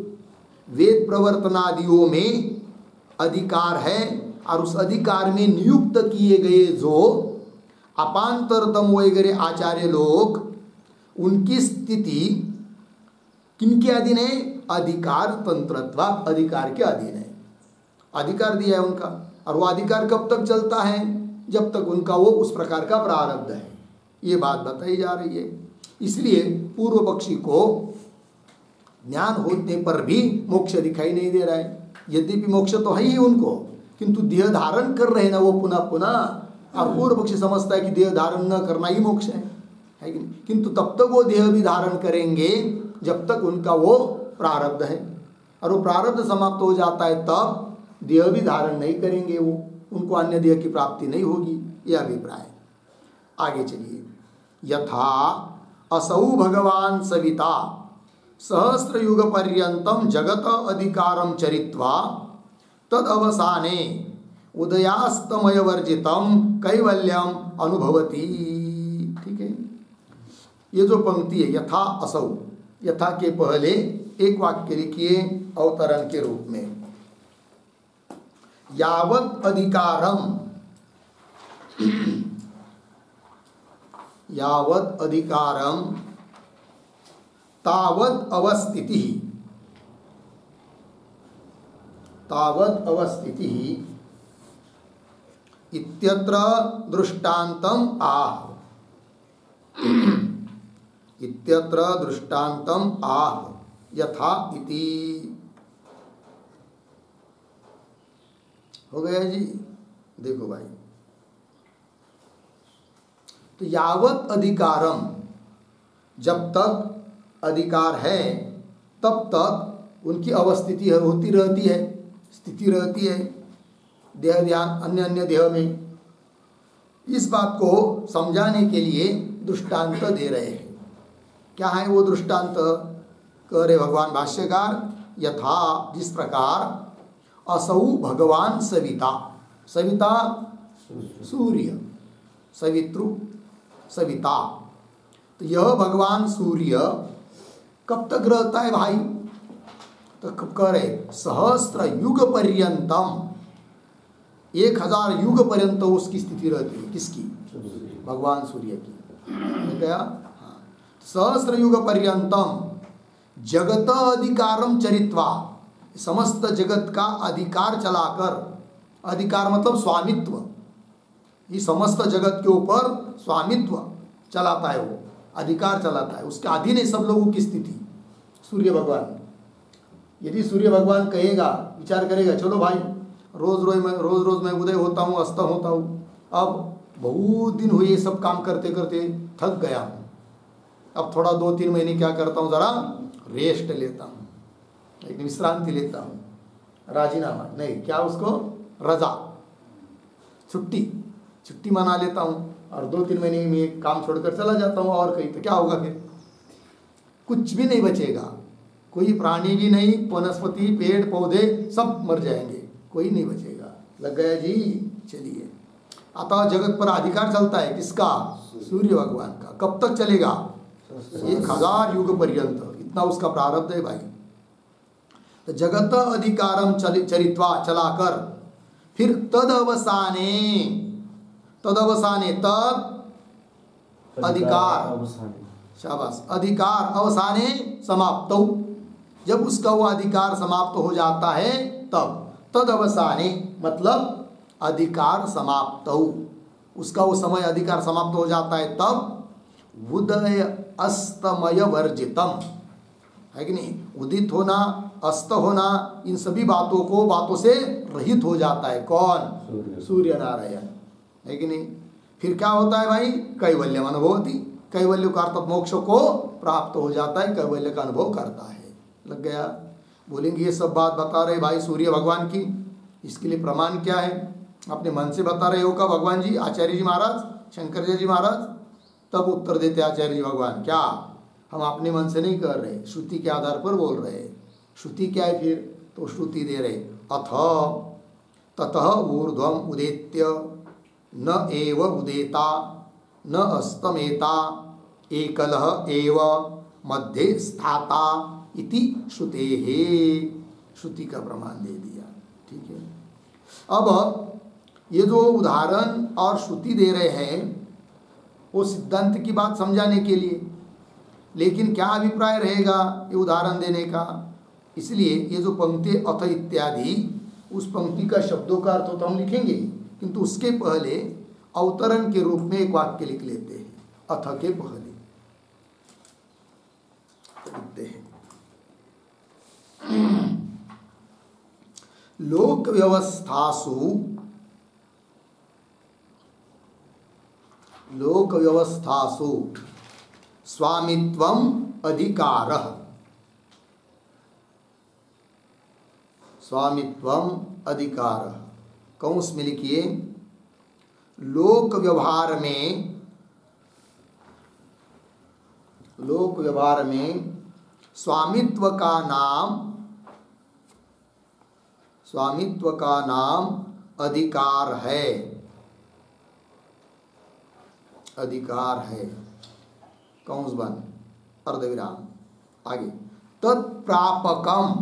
वेद प्रवर्तनादियों में अधिकार है, और उस अधिकार में नियुक्त किए गए जो अपांतरतम वगैरह आचार्य लोग, उनकी स्थिति किनके अधीन है? अधिकार तंत्रत्वा, अधिकार के अधीन है। अधिकार दिया है उनका, और वो अधिकार कब तक चलता है? जब तक उनका वो उस प्रकार का प्रारब्ध है, ये बात बताई जा रही है। इसलिए पूर्व पक्षी को ज्ञान होने पर भी मोक्ष दिखाई नहीं दे रहा है। यद्यपि मोक्ष तो है ही उनको, किंतु देह धारण कर रहे हैं ना वो पुनः पुनः, और पूर्व पक्षी समझता है कि देह धारण न करना ही मोक्ष है कि नहीं? किंतु तब तक वो देह भी धारण करेंगे जब तक उनका वो प्रारब्ध है, और वो प्रारब्ध समाप्त हो जाता है तब देह भी धारण नहीं करेंगे, वो उनको अन्य देह की प्राप्ति नहीं होगी, यह अभिप्राय। आगे चलिए। यथा असौ भगवान सविता सहस्र युग पर्यंतम जगत अधिकारम चरित्वा तद अवसाने उदयास्तमय वर्जितम कैवल्यम अनुभवती। ठीक है, ये जो पंक्ति है यथा असौ, यथा के पहले एक वाक्य लिखिए अवतरण के रूप में। यावत अधिकारम, यावत अधिकारम तावत अवस्थिति, तावत अवस्थिति इत्यत्र दृष्टान्तम आह, इत्यत्र दृष्टान्तम आह यथा इति। हो गया जी? देखो भाई, तो यावत अधिकारम, जब तक अधिकार है तब तक उनकी अवस्थिति होती रहती है, स्थिति रहती है देह ध्यान अन्य अन्य देह में। इस बात को समझाने के लिए दृष्टांत दे रहे हैं। क्या है वो दृष्टांत? कह रहे भगवान भाष्यकार, यथा जिस प्रकार असौ भगवान सविता, सविता सूर्य, सवितृ सविता, तो यह भगवान सूर्य कब तक रहता है भाई? तो कह रहे सहस्त्र युग पर्यंतम, 1000 युग पर्यंत उसकी स्थिति रहती है। किसकी? भगवान सूर्य की। गया? हाँ। सहस्त्र युग पर्यंतम जगत अधिकारम चरित्वा, समस्त जगत का अधिकार चलाकर, अधिकार मतलब स्वामित्व, ये समस्त जगत के ऊपर स्वामित्व चलाता है, वो अधिकार चलाता है, उसके अधीन है सब लोगों की स्थिति सूर्य भगवान। यदि सूर्य भगवान कहेगा, विचार करेगा, चलो भाई रोज रोज मैं उदय होता हूँ अस्त होता हूँ, अब बहुत दिन हुए सब काम करते करते थक गया हूँ, अब थोड़ा 2-3 महीने क्या करता हूँ, ज़रा रेस्ट लेता हूँ, एक विश्रांति लेता हूँ, राजीनामा नहीं, क्या उसको रजा, छुट्टी मना लेता हूँ और 2-3 महीने में काम छोड़कर चला जाता हूँ और कहीं, तो क्या होगा फिर? कुछ भी नहीं बचेगा, कोई प्राणी भी नहीं, वनस्पति पेड़ पौधे सब मर जाएंगे, कोई नहीं बचेगा। लग गया जी? चलिए, अतः जगत पर अधिकार चलता है किसका? सूर्य भगवान का। कब तक चलेगा? 1000 युग पर्यंत, इतना उसका प्रारब्ध है भाई। तो जगत अधिकारम चरित्वा चलाकर फिर तद अवसाने तद अधिकार, शाबाश, अधिकार अवसाने समाप्त, जब उसका वो अधिकार समाप्त हो जाता है तब, तद अवसाने मतलब अधिकार समाप्त, उसका वो समय अधिकार समाप्त हो जाता है तब उदय अस्तमय वर्जितम, है कि नहीं? उदित होना, अस्त होना, इन सभी बातों से रहित हो जाता है। कौन? सूर्य नारायण, है कि नहीं? फिर क्या होता है भाई? कैवल्यम अनुभवती, कैवल्य का अर्थ मोक्ष को प्राप्त हो जाता है, कैवल्य का अनुभव करता है। लग गया? बोलेंगे ये सब बात बता रहे भाई सूर्य भगवान की, इसके लिए प्रमाण क्या है? अपने मन से बता रहे हो का भगवान जी, आचार्य जी महाराज, शंकर जी महाराज? तब उत्तर देते आचार्य जी भगवान, क्या हम अपने मन से नहीं कर रहे, श्रुति के आधार पर बोल रहे। श्रुति क्या है फिर? तो श्रुति दे रहे, अथ ततः ऊर्ध्वम उदेत्य न एव उदेता न अस्तमेता एकलः एव मध्ये स्थाता इति श्रुतेः, श्रुति का प्रमाण दे दिया। ठीक है, अब ये जो उदाहरण और श्रुति दे रहे हैं वो सिद्धांत की बात समझाने के लिए, लेकिन क्या अभिप्राय रहेगा ये उदाहरण देने का? इसलिए ये जो पंक्ति अथ इत्यादि, उस पंक्ति का शब्दों का अर्थ तो हम लिखेंगे, किंतु उसके पहले अवतरण के रूप में एक वाक्य लिख लेते हैं। अथ के पहले लिखते हैं, लोक व्यवस्थासु स्वामित्वम अधिकारः, स्वामित्वम अधिकारः, कौंस में लिखिए, लोक व्यवहार में स्वामित्व का नाम अधिकार है, अधिकार है, कौंस बन अर्धविराम, आगे तत्प्रापकम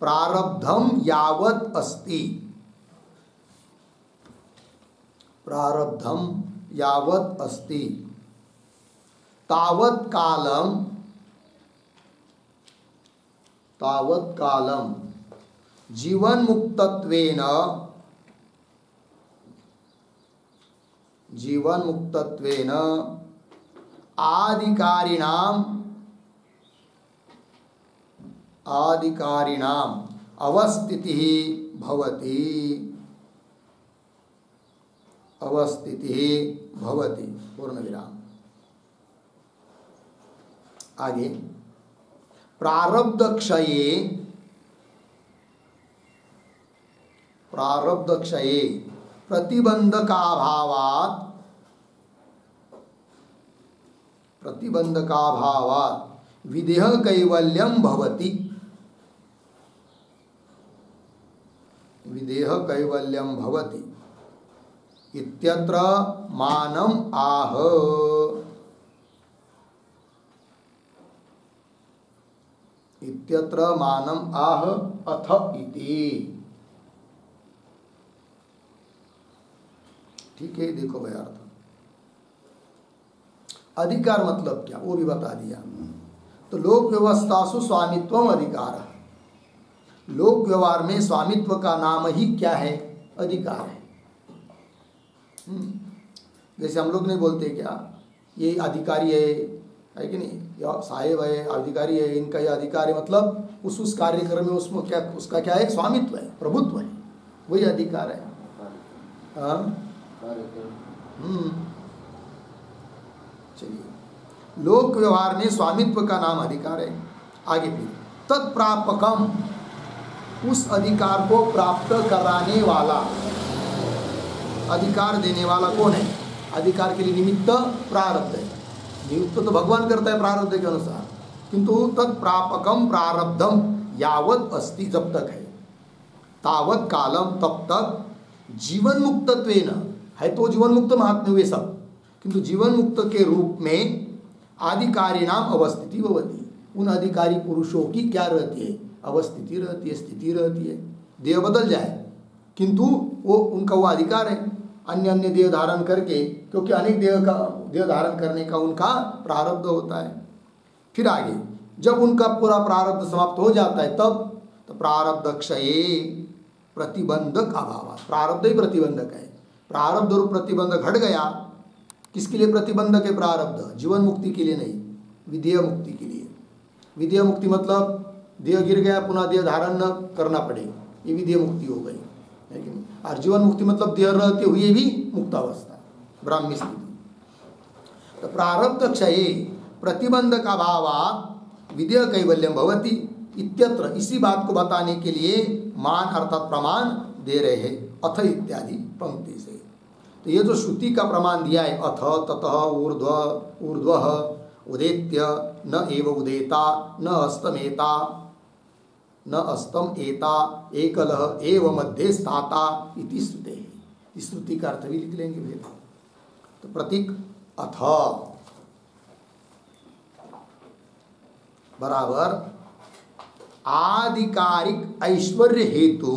प्रारब्धम यावत अस्ति, प्रारब्धम यावत अस्ति तावत कालम जीवन मुक्तत्वेन आदिकारिणाम अवस्थितिः भवति, पूर्ण विराम। आगे प्रारब्ध क्षये प्रतिबंधकाभावात् विदेह कैवल्यम भवति, विदेह कैवल्यम भवति इत्यत्र मानम आह, इत्यत्र मानम आह अथ इति। ठीक है, देखो भाई अर्थ, अधिकार मतलब क्या वो भी बता दिया। तो लोक व्यवस्थासु स्वामित्वम अधिकार, लोक व्यवहार में स्वामित्व का नाम ही क्या है? अधिकार है। जैसे हम लोग नहीं बोलते क्या, ये अधिकारी है कि नहीं, या साहेब है, अधिकारी है, इनका ये अधिकार है, मतलब उस कार्यक्रम में उसमें क्या, उसका क्या है? स्वामित्व है, प्रभुत्व है, वही अधिकार है। चलिए, लोक व्यवहार में स्वामित्व का नाम अधिकार है। आगे फिर तत्प्रापकम, उस अधिकार को प्राप्त कराने वाला, अधिकार देने वाला कौन है? अधिकार के लिए निमित्त प्रारब्ध है। नियुक्त तो भगवान करता है प्रारब्ध के अनुसार, किंतु तत्प्रापकम प्रारब्धम यावत अस्ति, जब तक है, तावत कालम, तब तक जीवन मुक्तत्वेन है, तो जीवन मुक्त महात्म्य हुए सब, किंतु जीवन मुक्त के रूप में आधिकारी नाम अवस्थिति भवति, उन अधिकारी पुरुषों की क्या रहती है? अवस्थिति रहती है, स्थिति रहती है। देह बदल जाए किंतु वो उनका वो अधिकार है अन्य अन्य देह धारण करके, क्योंकि अनेक देह धारण करने का उनका प्रारब्ध होता है। फिर आगे जब उनका पूरा प्रारब्ध समाप्त हो जाता है तब तो प्रारब्ध क्षये प्रतिबंधक अभाव, प्रारब्ध ही प्रतिबंधक है। प्रारब्ध और प्रतिबंधक हट गया, किसके लिए प्रतिबंधक है? प्रारब्ध जीवन मुक्ति के लिए नहीं, विधेय मुक्ति के लिए। विधेय मुक्ति मतलब देह गिर गया पुनः देह धारण न करना पड़े, ये विधेय मुक्ति हो गई, है कि नहीं? और जीवन मुक्ति मतलब देह रहते हुए भी मुक्तावस्था, ब्राह्मी स्थिति। तो प्रारब्ध क्षये प्रतिबंधक अभावात् विधेय कैवल्यम भवति इत्यत्र, इसी बात को बताने के लिए मान अर्थात प्रमाण दे रहे हैं अथ इत्यादि पंक्ति से। तो ये जो श्रुति का प्रमाण दिया है, अथ ततः ऊर्ध्वः उदेत्य न एव उदेता न अस्तमेता न अस्तम एता एकलः एव मध्ये स्थाता इति श्रुते, इस श्रुति का अर्थ भी लिख लेंगे फिर। तो प्रतीक अथ बराबर आधिकारिक ऐश्वर्य हेतु,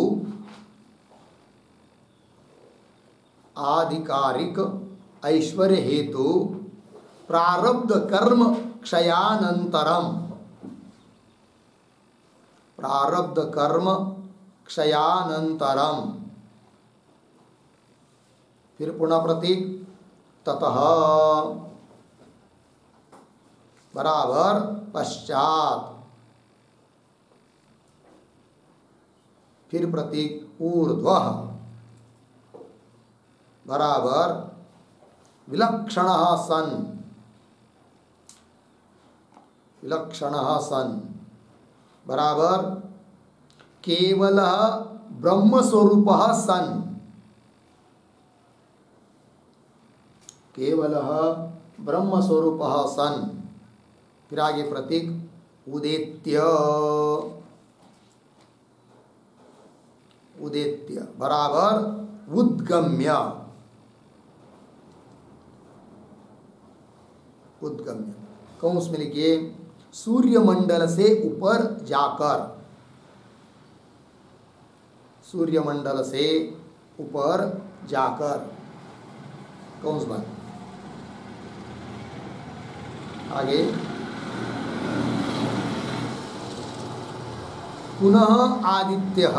आधिकारिक ऐश्वर्य हेतु प्रारब्ध कर्म क्षयानंतरम, प्रारब्ध कर्म क्षयानंतरम, फिर पुनः प्रतीक ततः बराबर पश्चात, फिर प्रतीक ऊर्ध्वः बराबर विलक्षणः सन्, विलक्षणः सन् बराबर केवलः ब्रह्मस्वरूपः सन्, केवलः ब्रह्मस्वरूपः सन्, फिर आगे प्रतीक उदेत्य, उदेत्य बराबर उद्गम्य, उद्गम्य कौंस में लिखिए सूर्यमंडल से ऊपर जाकर, सूर्यमंडल से ऊपर जाकर, कौन सी बात? आगे पुनः आदित्यः,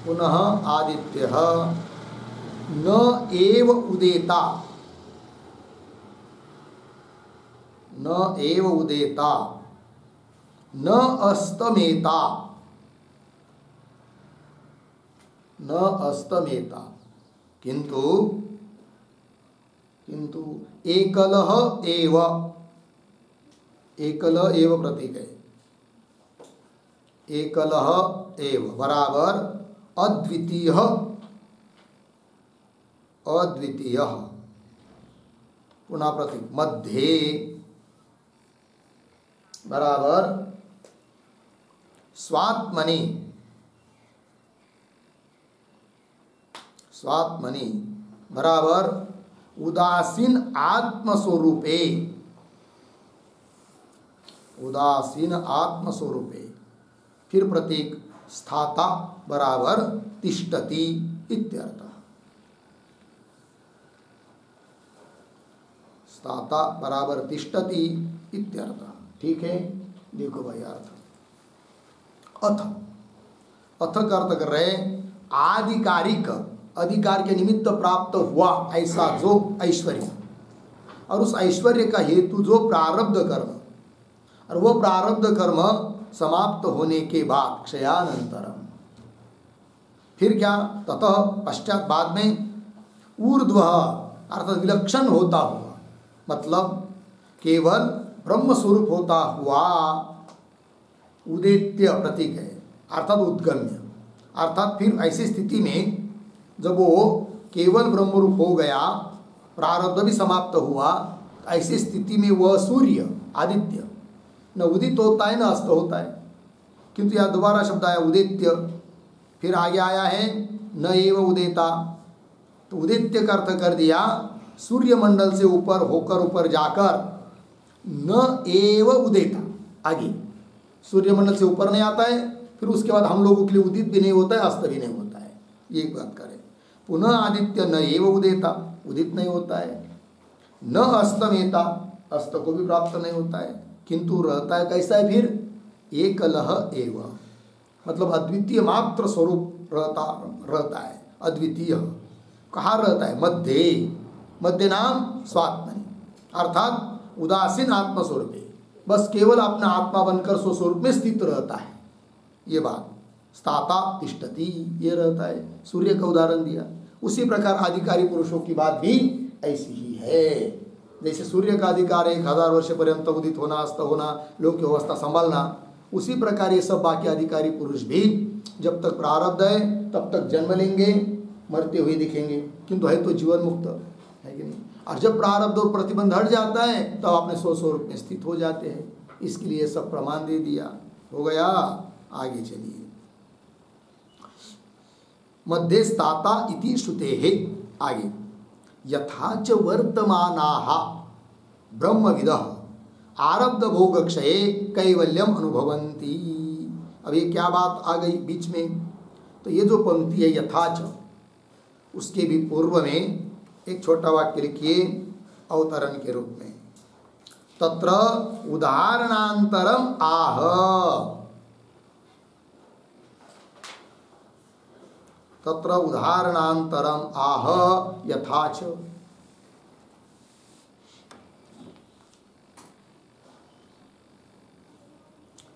पुनः आदित्यः न एव उदेता, न एव उदेता न अस्तमेता, न अस्तमेता किंतु, किंतु एकलः एव, एकलः एव प्रतीक है, एकलः एव बराबर अद्वितीयः, अद्वितीयः पुनः प्रतीक मध्ये बराबर स्वात्मनि, स्वात्मनि बराबर उदासीन आत्मस्वरूपे, उदासीन आत्मस्वरूपे, फिर प्रतीक स्थाता बराबर तिष्ठति इत्यर्थ, स्थाता बराबर तिष्ठति इत्यर्थ। ठीक है, देखो भाई अर्थ, अथ, अथ का अर्थ कर रहे आधिकारिक, अधिकार के निमित्त प्राप्त हुआ ऐसा जो ऐश्वर्य, और उस ऐश्वर्य का हेतु जो प्रारब्ध कर्म, और वो प्रारब्ध कर्म समाप्त होने के बाद क्षयानंतरम, फिर क्या? ततः पश्चात बाद में ऊर्ध्व अर्थात विलक्षण होता हुआ, मतलब केवल ब्रह्म स्वरूप होता हुआ उदेत्य प्रतीक है, अर्थात उद्गम्य। अर्थात फिर ऐसी स्थिति में जब वो केवल ब्रह्मरूप हो गया, प्रारब्ध भी समाप्त हुआ, ऐसी स्थिति में वह सूर्य आदित्य न उदित होता है न अस्त होता है, किंतु यहाँ दोबारा शब्द आया उदित्य, फिर आगे आया है न एव उदेता। तो उदित्य का अर्थ कर दिया सूर्यमंडल से ऊपर होकर ऊपर जाकर, न एव उदेता, आगे सूर्यमंडल से ऊपर नहीं आता है, फिर उसके बाद हम लोगों के लिए उदित भी नहीं होता है, अस्त भी नहीं होता है। ये बात करें, पुनः आदित्य न एव उदेता, उदित नहीं होता है, न अस्तमेता, अस्त को भी प्राप्त नहीं होता है, किंतु रहता है कैसा है फिर, एकलह एव, मतलब अद्वितीय मात्र स्वरूप रहता है। अद्वितीय कहाँ रहता है, मध्य नाम स्वात्मनि, अर्थात उदासीन आत्मस्वरूप, बस केवल अपना आत्मा बनकर स्वस्वरूप में स्थित रहता है। ये बात स्थाता तिष्ठति, ये रहता है। सूर्य का उदाहरण दिया, उसी प्रकार अधिकारी पुरुषों की बात भी ऐसी ही है। जैसे सूर्य का अधिकार 1000 वर्ष पर्यंत उदित होना, अस्त होना, लोक की अवस्था संभालना, उसी प्रकार ये सब बाकी अधिकारी पुरुष भी जब तक प्रारब्ध है तब तक जन्म लेंगे, मरते हुए दिखेंगे, किंतु है तो जीवन मुक्त है कि नहीं। और जब प्रारब्ध और प्रतिबंध हट जाता है तब अपने स्वस्वरूप में स्थित हो जाते हैं। इसके लिए सब प्रमाण दे दिया, हो गया। आगे चलिए, मध्य स्थाता इति श्रुते है। आगे, यथाच वर्तमानाः ब्रह्मविदः आरब्ध भोग क्षये कैवल्यम अनुभवन्ति। अब ये क्या बात आ गई बीच में, तो ये जो पंक्ति है यथाच, उसके भी पूर्व में एक छोटा वाक्य लिखिए अवतरण के रूप में, तत्र उदाहरणांतरम आह, तत्र उदाहरणांतरम आह यथाच।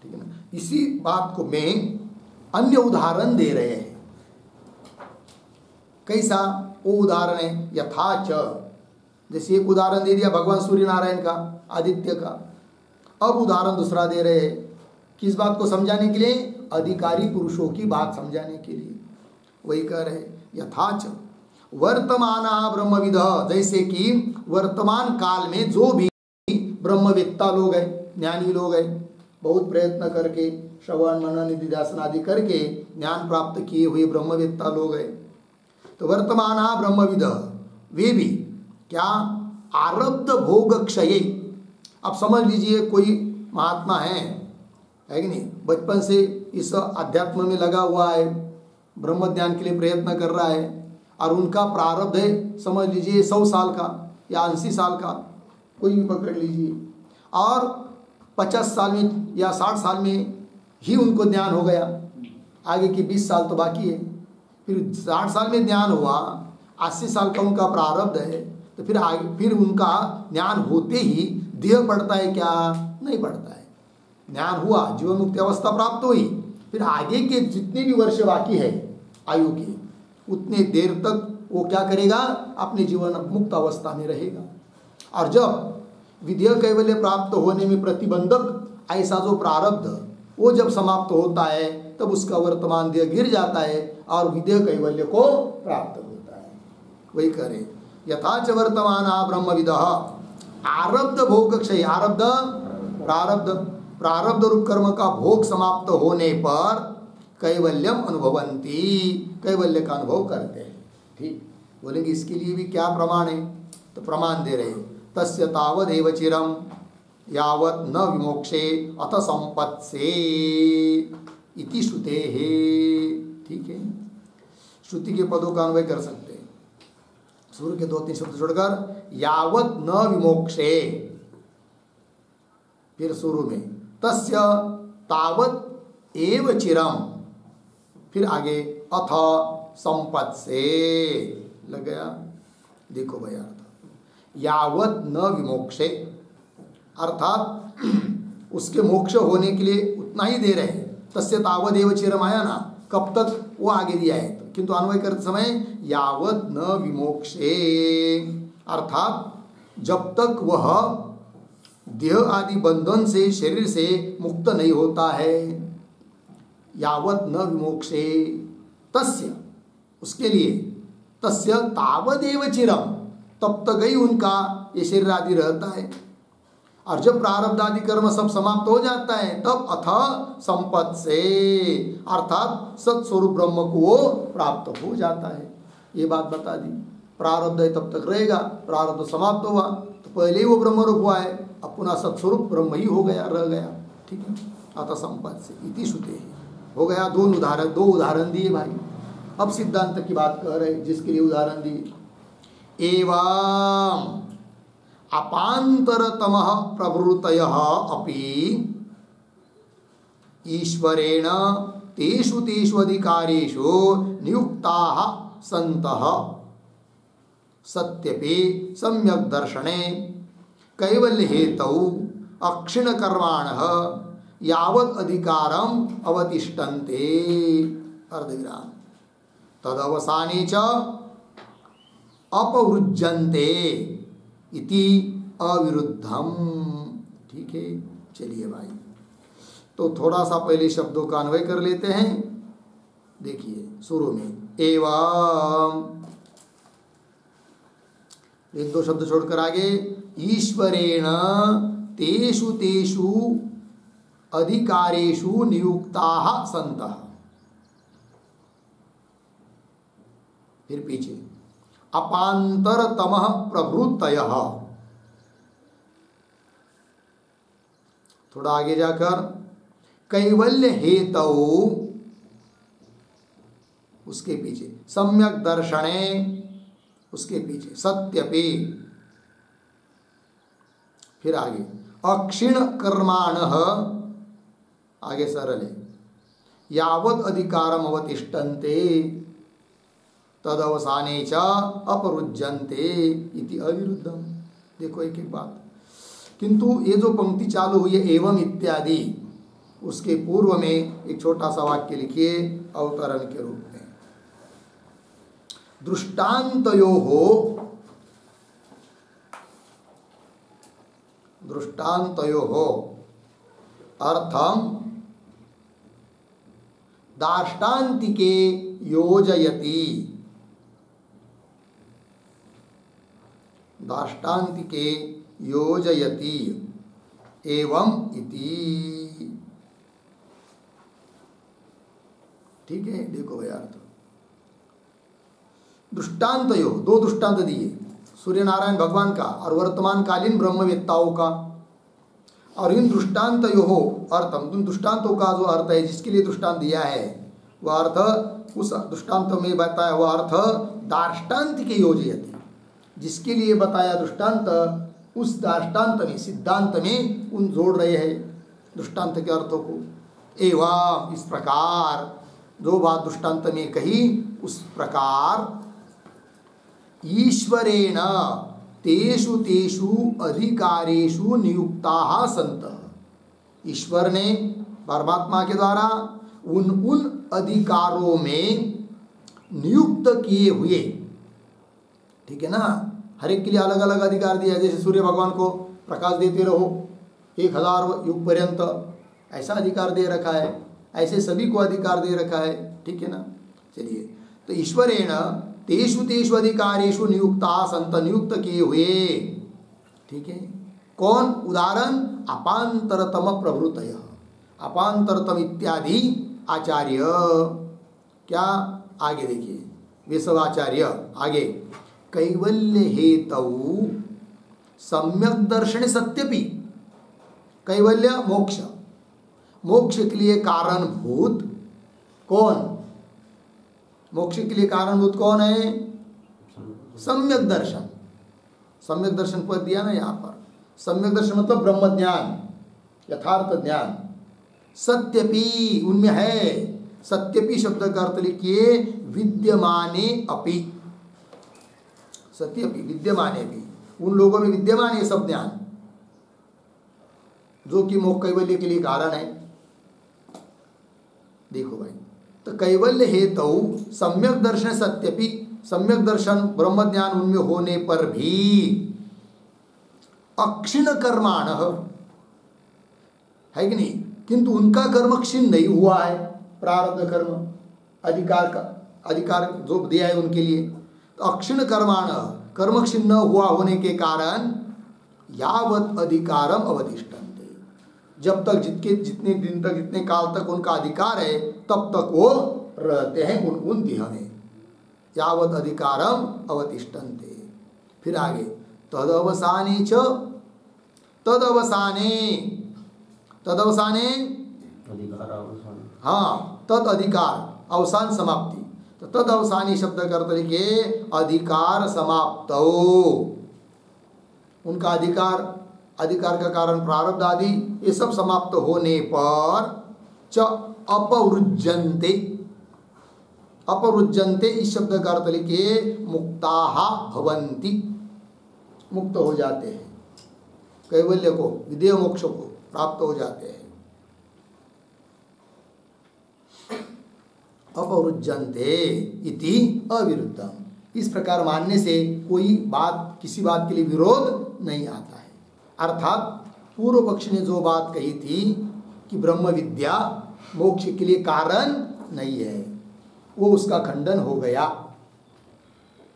ठीक है ना, इसी बात को में अन्य उदाहरण दे रहे हैं। कैसा वो उदाहरण है, यथाच, जैसे एक उदाहरण दे दिया भगवान सूर्य नारायण का, आदित्य का। अब उदाहरण दूसरा दे रहे हैं, किस बात को समझाने के लिए, अधिकारी पुरुषों की बात समझाने के लिए। वही कह रहे यथाच वर्तमान ब्रह्मविद, जैसे कि वर्तमान काल में जो भी ब्रह्मवेत्ता लोग हैं, ज्ञानी लोग हैं, बहुत प्रयत्न करके श्रवण मनन निधिध्यासन आदि करके ज्ञान प्राप्त किए हुए ब्रह्मवेत्ता लोग हैं, तो वर्तमान ब्रह्मविद वे भी क्या, आरब्ध भोग क्षय। अब समझ लीजिए कोई महात्मा है कि नहीं, बचपन से इस अध्यात्म में लगा हुआ है, ब्रह्म ज्ञान के लिए प्रयत्न कर रहा है, और उनका प्रारब्ध है समझ लीजिए 100 साल का या 80 साल का, कोई भी पकड़ लीजिए, और 50 साल में या 60 साल में ही उनको ज्ञान हो गया, आगे की 20 साल तो बाकी है। फिर 60 साल में ज्ञान हुआ, 80 साल का उनका प्रारब्ध है, तो फिर आगे फिर उनका ज्ञान होते ही देह पड़ता है क्या, नहीं पड़ता है। ज्ञान हुआ, जीवन मुक्ति अवस्था प्राप्त हुई, फिर आगे के जितने भी वर्ष बाकी है आयु के, उतने देर तक वो क्या करेगा, अपने जीवन मुक्त अवस्था में रहेगा। और जब विधेय कैवल्य प्राप्त होने में प्रतिबंधक ऐसा जो प्रारब्ध वो जब समाप्त होता है, तब उसका वर्तमान देह गिर जाता है और विधेय कैवल्य को प्राप्त होता है। वही करे यथाच वर्तमान ब्रह्मविदः आरब्ध भोग क्षय, आरब्ध प्रारब्ध रूप कर्म का भोग समाप्त होने पर कैवल्यम अनुभवंती, कैवल्य का अनुभव करते हैं। ठीक, बोलेंगे इसके लिए भी क्या प्रमाण है, तो प्रमाण दे रहे, तस्य तावदेव चिरम यावत् न विमोक्षे अथ संपत्से इति श्रुते है। ठीक है, श्रुति के पदों का अन्वय कर सकते हैं, सूर्य के 2-3 शब्द छोड़कर, यावत् न विमोक्षे, फिर शुरू में तस्य तावत् एव चिरम, फिर आगे अथ संपत्से, लग गया। देखो भाई अर्थ, यावत् न विमोक्षे अर्थात उसके मोक्ष होने के लिए उतना ही दे रहे हैं, तस्य तावदेव चिरम आया ना, कब तक वो आगे दिया है, किंतु अन्वय करते समय यावत् न विमोक्षे, अर्थात जब तक वह देह आदि बंधन से, शरीर से मुक्त नहीं होता है। यावत न विमोक्षे तस्य, उसके लिए, तस्य तावदेव चिरम, तब तक ही उनका ये शरीर आदि रहता है। और जब प्रारब्ध आदि कर्म सब समाप्त हो जाता है तब अथ संपत् से, अर्थात सत्स्वरूप ब्रह्म को वो प्राप्त हो जाता है। ये बात बता दी। प्रारब्ध है तब तक रहेगा, प्रारब्ध समाप्त हुआ तो पहले ही वो ब्रह्म रूप हुआ है, अब पुनः सत्स्वरूप ब्रह्म ही हो गया, रह गया। ठीक है, अथ संपत् से इति श्रुते हो गया। दो उदाहरण दिए भाई। अब सिद्धांत की बात कर रहे, जिसके लिए उदाहरण दिए। एवं अपांतरतमः प्रवृत्तयः अपि ईश्वरेण तेषु तेषु अधिकारेषु नियुक्ताः सन्तः सत्यपि सम्यक् दर्शने कैवल्य हेतौ अक्षिण कर्माणः यावत् अधिकारम् अवतिष्ठन्ते। अर्धविराम। तदवसाने च अपवृज्यन्ते इति अविरुद्धम। ठीक है, चलिए भाई, तो थोड़ा सा पहले शब्दों का अन्वय कर लेते हैं। देखिए शुरू में एवं, एक दो शब्द छोड़कर आगे, ईश्वरेण तेषु तेषु अधिकारेषु नियुक्ताः सन्तः। फिर पीछे अपांतरतमः प्रवृत्तयः, थोड़ा आगे जाकर कैवल्य हेतौ, उसके पीछे सम्यक दर्शने, उसके पीछे सत्यपि, फिर आगे अक्षिण कर्माणः, आगे सरल है, यावत् अधिकारम अवतिष्ठन्ते तदवसाने च अपरुज्यन्ते इति अविरुद्धम। देखो एक एक बात, किंतु ये जो पंक्ति चालू हुई है एवं इत्यादि, उसके पूर्व में एक छोटा सा वाक्य लिखिए अवतरण के रूप में। दृष्टान्तयोः अर्थम दाष्टान्तिके योजयति, दाष्टान्तिके योजयति एवं इति। ठीक है, देखो भाई अर्थ। दृष्टान्तयो, दो दृष्टांत दिए, सूर्य नारायण भगवान का और वर्तमान कालीन ब्रह्मवेत्ताओं का। और इन दृष्टान्तयो अर्थम, इन दृष्टांतों का जो अर्थ है, जिसके लिए दृष्टांत दिया है वह अर्थ, उस दृष्टांत में बताया वह अर्थ दाष्टान्तिके योजयति, जिसके लिए बताया दृष्टांत, उस दाष्टान्त में, सिद्धांत में उन जोड़ रहे हैं दृष्टांत के अर्थों को। एवं, इस प्रकार, जो बात दृष्टांत में कही उस प्रकार, ईश्वरेण तेषु तेषु अधिकारेषु नियुक्ताः सन्तः। ईश्वर ने परमात्मा के द्वारा उन अधिकारों में नियुक्त किए हुए, ठीक है ना, हर एक के लिए अलग अलग अधिकार दिया। जैसे सूर्य भगवान को प्रकाश देते रहो 1000 युग पर्यंत, ऐसा अधिकार दे रखा है, ऐसे सभी को अधिकार दे रखा है। ठीक है ना। चलिए, तो ईश्वरेण तेषु तेषु अधिकारेषु नियुक्ता संत, नियुक्त किए हुए। ठीक है, कौन? उदाहरण अपांतरतम प्रभृतय, अपांतरतम इत्यादि आचार्य। क्या? आगे देखिए, वे सब आचार्य। आगे, कैवल्य हेतौ सम्यक दर्शन सत्यपि, कैवल्य मोक्ष, मोक्ष के लिए कारणभूत कौन? मोक्ष के लिए कारणभूत कौन है? सम्यक दर्शन। सम्यक दर्शन पद दिया ना यहाँ पर। सम्यक दर्शन मतलब ब्रह्म ज्ञान, यथार्थ ज्ञान। सत्यपि उनमें है, सत्यपि शब्द का अर्थ लिखिए विद्यमाने अपि। सत्यपि विद्यमाने भी, उन लोगों में विद्यमान है सब ज्ञान, जो कि मोक्ष कैवल्य के लिए कारण है। देखो भाई, तो कैवल्य हेतु सम्यक दर्शन सत्यपि, सम्यक दर्शन ब्रह्म ज्ञान उनमें होने पर भी अक्षीण कर्माण है कि नहीं, किंतु उनका कर्म क्षीण नहीं हुआ है, प्रारब्ध कर्म अधिकार जो दिया है उनके लिए, तो अक्षीण कर्माण कर्म क्षीण न हुआ होने के कारण यावत अधिकारम अवतिष्ठन्ते, जब तक जितने दिन तक जितने काल तक उनका अधिकार है तब तक वो रहते हैं उन देह में। यावत अधिकारम अवतिष्ठन्ते। फिर आगे तदवसाने च तदवसाने हाँ तद अधिकार अवसान समाप्ति, तो तद अवसानी शब्द का अर्थ लिखिए अधिकार समाप्त, उनका अधिकार का कारण प्रारब्ध आदि ये सब समाप्त होने पर च अपरुज्यन्ते इस शब्द का अर्थ लिखिए मुक्ताः भवन्ति, मुक्त हो जाते हैं, कैवल्य को विदेह मोक्ष को प्राप्त हो जाते हैं। अपरुज्यन्ते इति अविरुद्धम, इस प्रकार मानने से कोई बात किसी बात के लिए विरोध नहीं आता है। अर्थात पूर्व पक्ष ने जो बात कही थी कि ब्रह्म विद्या मोक्ष के लिए कारण नहीं है, वो उसका खंडन हो गया।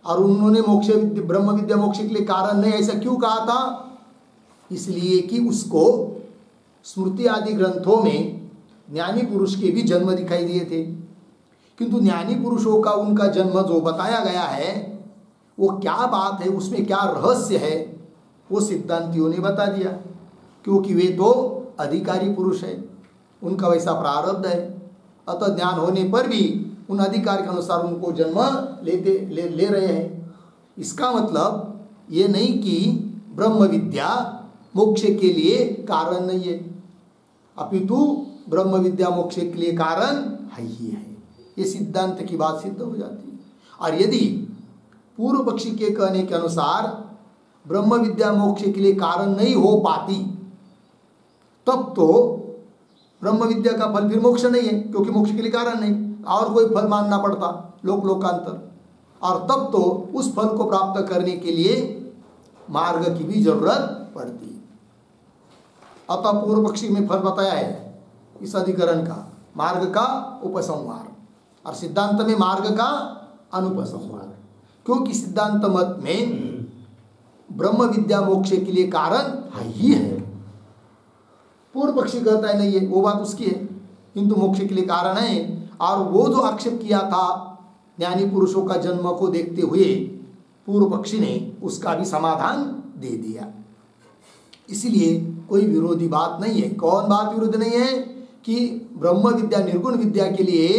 और उन्होंने ब्रह्म विद्या मोक्ष के लिए कारण नहीं ऐसा क्यों कहा था? इसलिए कि उसको स्मृति आदि ग्रंथों में ज्ञानी पुरुष के भी जन्म दिखाई दिए थे, किंतु ज्ञानी पुरुषों का उनका जन्म जो बताया गया है वो क्या बात है, उसमें क्या रहस्य है, वो सिद्धांतियों ने बता दिया, क्योंकि वे तो अधिकारी पुरुष है, उनका वैसा प्रारब्ध है। अतः ज्ञान होने पर भी उन अधिकार के अनुसार उनको जन्म ले रहे हैं। इसका मतलब ये नहीं कि ब्रह्म विद्या मोक्ष के लिए कारण नहीं है, अपितु ब्रह्म विद्या मोक्ष के लिए कारण है ही है। ये सिद्धांत की बात सिद्ध हो जाती है। और यदि पूर्व पक्षी के कहने के अनुसार ब्रह्म विद्या मोक्ष के लिए कारण नहीं हो पाती, तब तो ब्रह्म विद्या का फल फिर मोक्ष नहीं है, क्योंकि मोक्ष के लिए कारण नहीं, और कोई फल मानना पड़ता लोकांतर, और तब तो उस फल को प्राप्त करने के लिए मार्ग की भी जरूरत पड़ती। अतः पूर्व पक्षी में फल बताया है इस अधिकरण का, मार्ग का उपसंहार, और सिद्धांत में मार्ग का अनुपसंहार, क्योंकि सिद्धांत मत में ब्रह्म विद्या मोक्ष के लिए कारण है ही है। पूर्व पक्षी कहता है नहीं है, वो बात उसकी है, किंतु मोक्ष के लिए कारण है। और वो जो आक्षेप किया था ज्ञानी पुरुषों का जन्म को देखते हुए पूर्व पक्षी ने उसका भी समाधान दे दिया। इसलिए कोई विरोधी बात नहीं है। कौन बात विरुद्ध नहीं है? कि ब्रह्म विद्या निर्गुण विद्या के लिए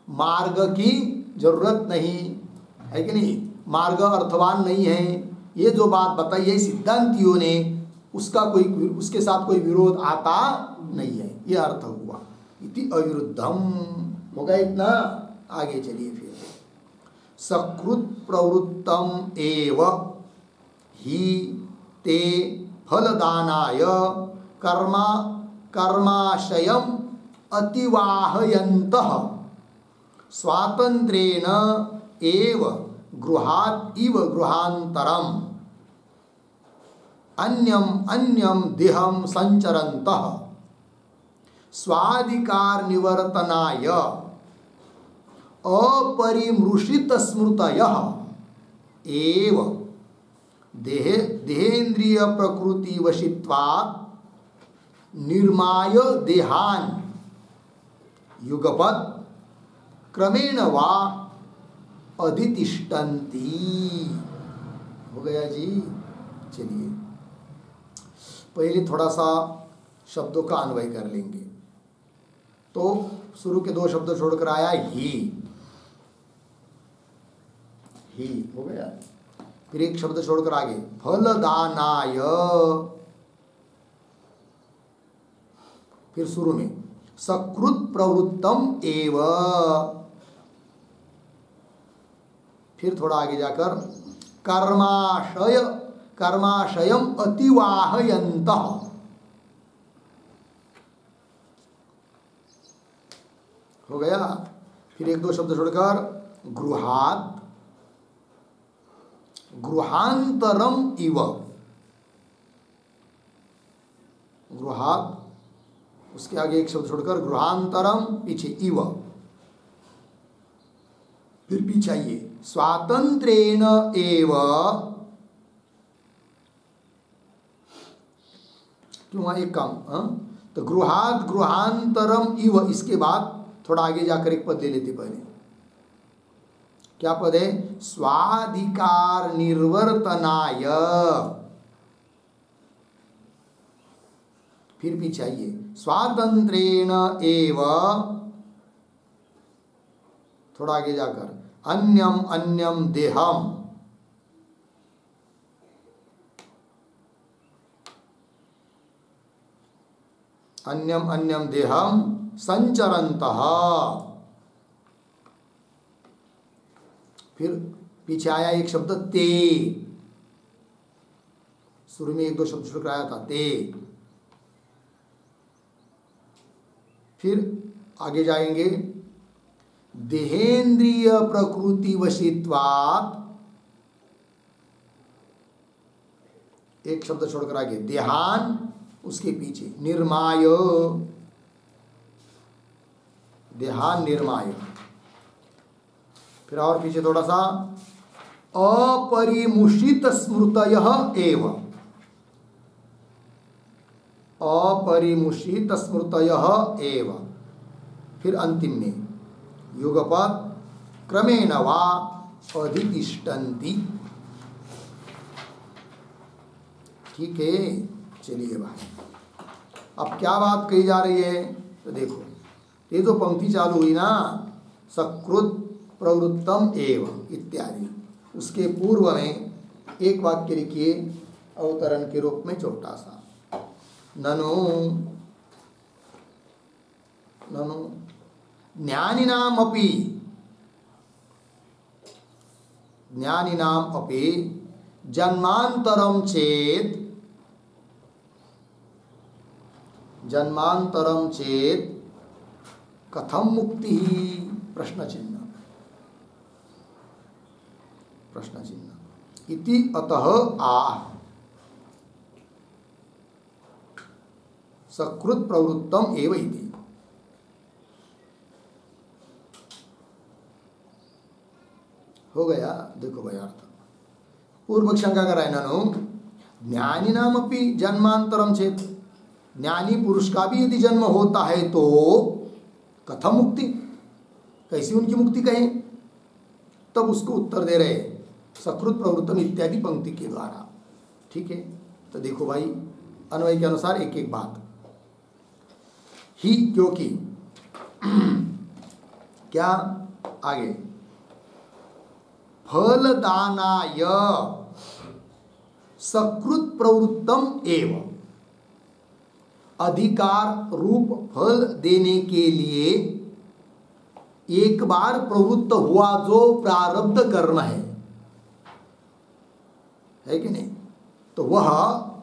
मार्ग की जरूरत नहीं है, कि नहीं, मार्ग अर्थवान नहीं है, ये जो बात बताई है सिद्धांतियों ने, उसके साथ कोई विरोध आता नहीं है, ये अर्थ हुआ। इति अविरुद्धम होगा इतना। आगे चलिए फिर, सकृत प्रवृत्तम एव ही ते फलदानाय कर्माशयम अतिवाहयन्तः स्वातंत्रेण एव गृहात् इव गृहान्तरम अन्यम देहम संचरन्तः स्वाधिकार निवर्तनाय अपरिमृषित स्मृतयः एव देहेन्द्रिय प्रकृति वशित्वात् निर्माय देहान युगपत् क्रमेण वा अधितिष्ठन्ति। हो गया जी। चलिए पहले थोड़ा सा शब्दों का अन्वय कर लेंगे। तो शुरू के दो शब्द छोड़कर आया ही हो गया। फिर एक शब्द छोड़कर आगे फलदानाय, फिर शुरू में सकृत प्रवृत्तम एव, फिर थोड़ा आगे जाकर कर्माशयम अतिवाहयन्तः, हो गया। फिर एक दो शब्द छोड़कर गृहांतरम इव, गृहात, उसके आगे एक शब्द छोड़कर गृहांतरम, पीछे इव, फिर पीछे आइए स्वातंत्रेण एव, क्यों एक काम, तो गृहात गृहांतरम इव, इसके बाद थोड़ा आगे जाकर एक पद ले लेते पहले। क्या पद है? स्वाधिकार निर्वर्तनाय, फिर पीछे आइए स्वातंत्रेण एव, थोड़ा आगे जाकर अन्यम अन्यम देहम, अन्यम अन्यम देहम संचरन्तः, फिर पीछे आया एक शब्द ते, शुरू में एक दो शब्द शुरू कराया था ते, फिर आगे जाएंगे देहेंद्रिय प्रकृति वशित्वात्, एक शब्द छोड़कर आगे देहान, उसके पीछे निर्माय, देहान निर्माय, फिर और पीछे थोड़ा सा अपरिमुषित स्मृतयः एव, अपरिमुषित स्मृतयः एव, फिर अंतिम में युगपद क्रमेण वा अधितिष्ठन्ति। ठीक है, चलिए भाई, अब क्या बात कही जा रही है? तो देखो, ये जो पंक्ति चालू हुई ना, सकृत प्रवृत्तम एव इत्यादि, उसके पूर्व में एक वाक्य लिखिए अवतरण के रूप में छोटा सा, ननु ननु ज्ञानिनाम अपि, ज्ञानिनाम अपि जन्मांतरम चेत, जन्मांतरम चेत कथम मुक्ति, प्रश्न चिन्ह, प्रश्न चिन्ह, इति अतः आह सकृत प्रवृत्तम एव इति। हो गया, देखो भाई अर्थ, पूर्व शंका कर रहा है, ननु ज्ञानिनाम अपि जन्मांतरम चेत, ज्ञानी पुरुष का भी यदि जन्म होता है तो कथम मुक्ति, कैसी उनकी मुक्ति कहें? तब उसको उत्तर दे रहे सकृत प्रवृत्तम इत्यादि पंक्ति के द्वारा। ठीक है, तो देखो भाई, अन्वय के अनुसार एक एक बात ही, क्योंकि क्या आगे फलदानाय सकृत प्रवृत्तम एव, अधिकार रूप फल देने के लिए एक बार प्रवृत्त हुआ जो प्रारब्ध कर्म है कि नहीं, तो वह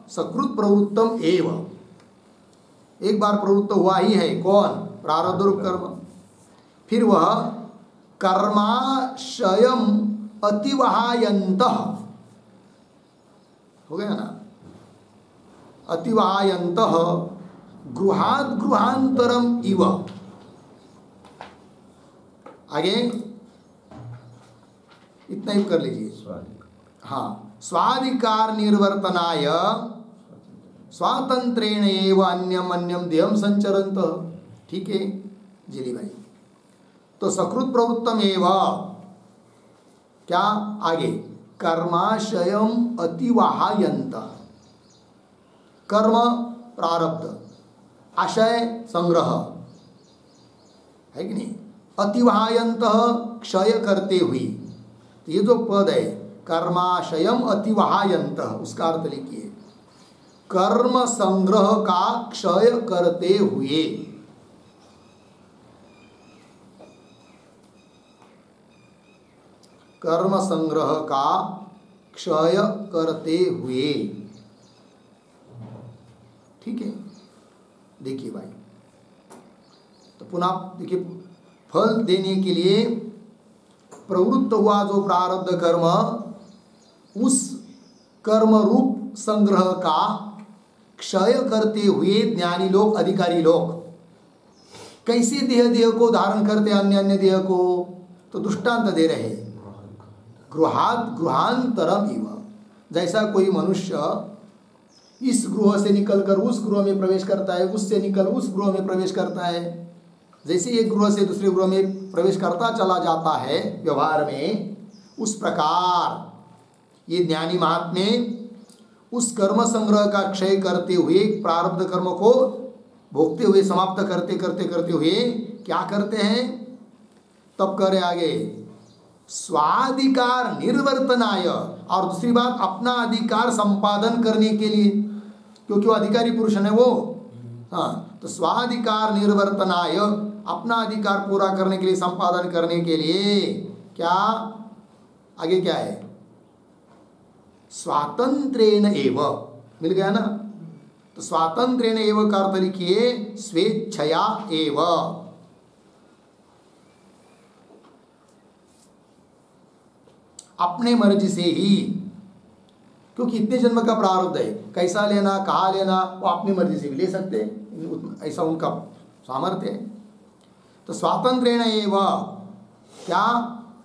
सकृत प्रवृत्तम एव, एक बार प्रवृत्त हुआ ही है, कौन? प्रारब्ध रूप कर्म। फिर वह कर्माशयम अतिवहायन्तः, हो गया ना, अतिवहायन्तः गृहात् गृहांतरम इव, आगे इतना ही कर लीजिए। हाँ, स्वाधिकार निर्वर्तनाय स्वातंत्रेण एव अन्यम अन्यम देहम संचरन्तः। ठीक है जिली भाई, तो सकृत प्रवृत्तम एव, क्या आगे कर्माशयम अतिवाहायन्तः, कर्म प्रारब्ध, आशय संग्रह, है कि नहीं, अतिवाहायन्तः क्षय करते हुई, तो ये जो पद है कर्माशयम अतिवाहायन्तः, उसका अर्थ लिखिए कर्म संग्रह का क्षय करते हुए। कर्म संग्रह का क्षय करते हुए। ठीक है, देखिए भाई, तो पुनः देखिए, फल देने के लिए प्रवृत्त हुआ जो प्रारब्ध कर्म, उस कर्म रूप संग्रह का क्षय करते हुए ज्ञानी लोग, अधिकारी लोग कैसे देह को धारण करते अन्य अन्य देह को, तो दृष्टांत दे रहे गृहांतरम इव। जैसा कोई मनुष्य इस गृह से निकलकर उस गृह में प्रवेश करता है, उससे निकल उस गृह में प्रवेश करता है, जैसे एक गृह से दूसरे गृह में प्रवेश करता चला जाता है व्यवहार में, उस प्रकार ये ज्ञानी महात्मे उस कर्म संग्रह का क्षय करते हुए, प्रारब्ध कर्म को भोगते हुए, समाप्त करते करते करते हुए क्या करते हैं, तब करे आगे स्वाधिकार निर्वर्तनाय, और दूसरी बात अपना अधिकार संपादन करने के लिए, क्योंकि वो अधिकारी पुरुष है वो, हाँ, तो स्वाधिकार निर्वर्तनाय, अपना अधिकार पूरा करने के लिए, संपादन करने के लिए क्या आगे क्या है, स्वातंत्रेण एव, मिल गया ना, तो स्वातंत्रेण एव का अर्थ लिखिए स्वेच्छया एव, अपने मर्जी से ही, क्योंकि इतने जन्म का प्रारब्ध है, कैसा लेना कहाँ लेना वो अपनी मर्जी से भी ले सकते हैं, ऐसा उनका सामर्थ्य है। तो स्वातंत्रेण एव क्या,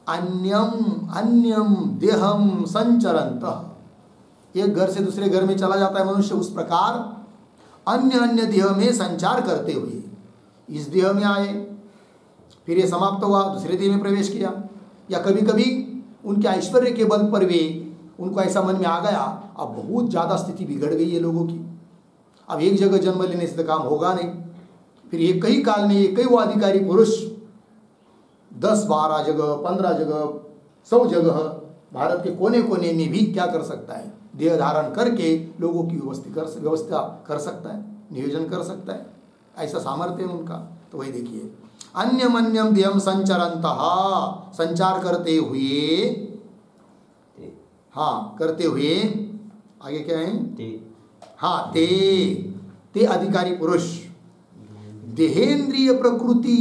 अन्यम अन्यम देहम संचरंत, एक घर से दूसरे घर में चला जाता है मनुष्य, उस प्रकार अन्य अन्य देह में संचार करते हुए इस देह में आए, फिर ये समाप्त हुआ, दूसरे देह में प्रवेश किया, या कभी कभी उनके ऐश्वर्य के बल पर वे, उनको ऐसा मन में आ गया अब बहुत ज़्यादा स्थिति बिगड़ गई है लोगों की, अब एक जगह जन्म लेने से तो काम होगा नहीं, फिर एक ही काल में एक ही वो अधिकारी पुरुष 10-12 जगह 15 जगह 100 जगह भारत के कोने कोने में भी क्या कर सकता है, देह धारण करके लोगों की व्यवस्था कर सकता है, नियोजन कर सकता है, ऐसा सामर्थ्य है उनका। तो वही देखिए अन्यम अन्यम देहम संचरंतः, संचार करते हुए, हाँ करते हुए, आगे क्या है, हाँ ते अधिकारी पुरुष, देहेंद्रिय प्रकृति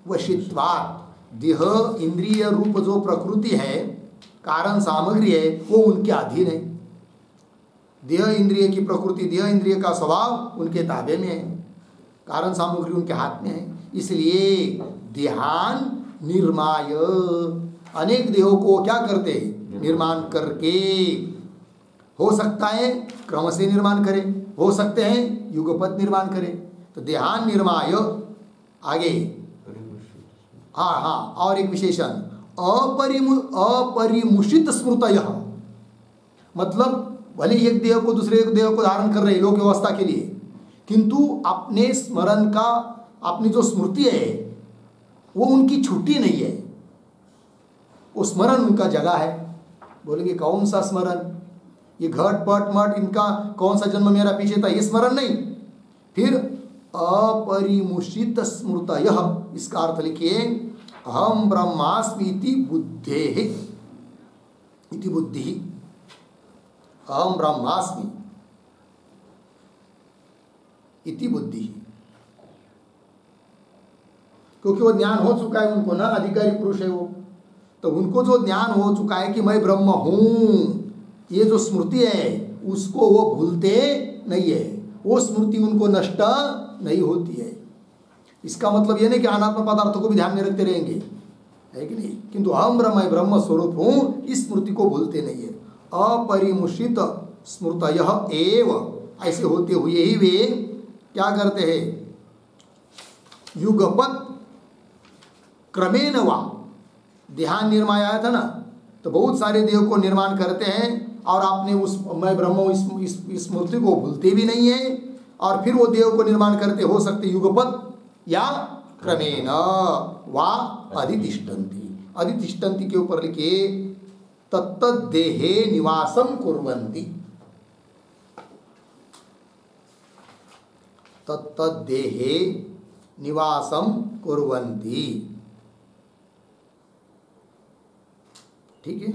वशित्वात्, देह इंद्रिय रूप जो प्रकृति है, कारण सामग्री है, वो उनके अधीन है। देह इंद्रिय की प्रकृति, देह इंद्रिय का स्वभाव उनके ताबे में है, कारण सामग्री उनके हाथ में है, इसलिए देहान निर्माय, अनेक देहों को क्या करते हैं, निर्माण करके, हो सकता है क्रम से निर्माण करें, हो सकते हैं युगपत निर्माण करें, तो देहान निर्माय, आगे हाँ हाँ और एक विशेषण अपरिमुषित स्मृतयः, मतलब भले एक देह को दूसरे देह को धारण कर रहे लोक व्यवस्था के लिए, किंतु अपने स्मरण का, अपनी जो स्मृति है वो उनकी छुट्टी नहीं है, वो स्मरण उनका जगह है। बोलेंगे कौन सा स्मरण, ये घट पट मट इनका कौन सा जन्म मेरा पीछे था, ये स्मरण नहीं, फिर अपरिमुषित स्मृतयः, इसका अर्थ लिखिए अहम ब्रह्मास्मि इति बुद्धेः, इति बुद्धि, अहम ब्रह्मास्मि इति बुद्धि, क्योंकि वो ज्ञान हो चुका है उनको ना, अधिकारी पुरुष है वो, तो उनको जो ज्ञान हो चुका है कि मैं ब्रह्म हूँ, ये जो स्मृति है उसको वो भूलते नहीं है, वो स्मृति उनको नष्ट नहीं होती है। इसका मतलब ये नहीं कि अनात्म पदार्थों को भी ध्यान में रखते रहेंगे, है कि नहीं, किंतु हम ब्रह्म स्वरूप हूँ, इस स्मृति को भूलते नहीं है। अपरिमुषित स्मृतयः एव, ऐसे होते हुए ही वे क्या करते हैं, युगपत क्रमेण वा, देहान निर्माण आया था ना, तो बहुत सारे देह को निर्माण करते हैं और आपने उस मैं ब्रह्म इस स्मृति को भूलते भी नहीं है, और फिर वो देह को निर्माण करते, हो सकते युगपत या क्रमेण वा अधितिष्ठन्ति, अधितिष्ठन्ति के ऊपर लिखे तत्तद्देहे निवासं कुर्वन्ति, तत्तद्देहे निवासं कुर्वन्ति, ठीक है,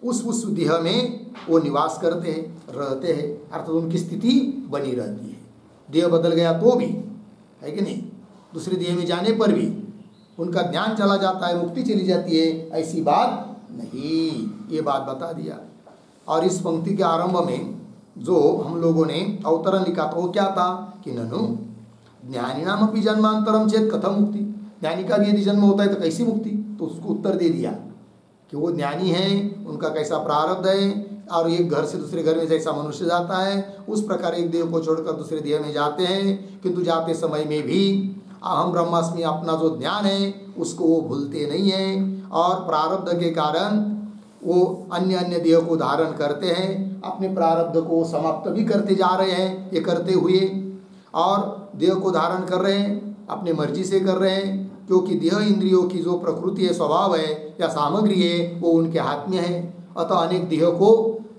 उस देह में वो निवास करते हैं, रहते हैं, अर्थात उनकी स्थिति बनी रहती है। देह बदल गया तो भी, है कि नहीं, दूसरे देह में जाने पर भी उनका ज्ञान चला जाता है, मुक्ति चली जाती है, ऐसी बात नहीं, ये बात बता दिया। और इस पंक्ति के आरंभ में जो हम लोगों ने अवतरण लिखा था वो क्या था कि ननु ज्ञानिनाम अपि जन्मांतरम चेत कथम मुक्ति, ज्ञानी का भी यदि जन्म होता है तो कैसी मुक्ति। तो उसको उत्तर दे दिया कि वो ज्ञानी है, उनका कैसा प्रारब्ध है, और एक घर से दूसरे घर में जैसा मनुष्य जाता है उस प्रकार एक देह को छोड़कर दूसरे देह में जाते हैं, किंतु जाते समय में भी अहम ब्रह्मास्मि अपना जो ज्ञान है उसको वो भूलते नहीं हैं, और प्रारब्ध के कारण वो अन्य अन्य देह को धारण करते हैं, अपने प्रारब्ध को समाप्त भी करते जा रहे हैं ये करते हुए, और देह को धारण कर रहे हैं अपने मर्जी से कर रहे हैं, क्योंकि देह इंद्रियों की जो प्रकृति है, स्वभाव है या सामग्री है वो उनके हाथ में है। अतः अनेक देह को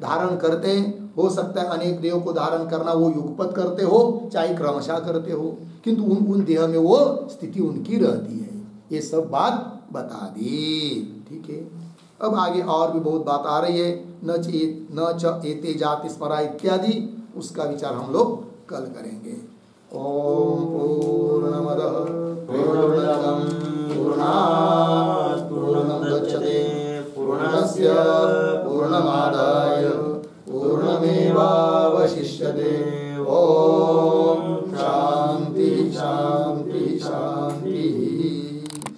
धारण करते हैं, हो सकता है अनेक देह को धारण करना वो युगपत करते हो चाहे क्रमशः करते हो, किंतु उन देह में वो स्थिति उनकी रहती है। ये सब बात बता दी, ठीक है। अब आगे और भी बहुत बात आ रही है, न च एते जाति स्मरा इत्यादि, उसका विचार हम लोग कल करेंगे। ओम पूर्णमदः पूर्णमिदं पूर्णात् पूर्णमुदच्यते पूर्णस्य पूर्णमादाय पूर्णमेवावशिष्यते। ओम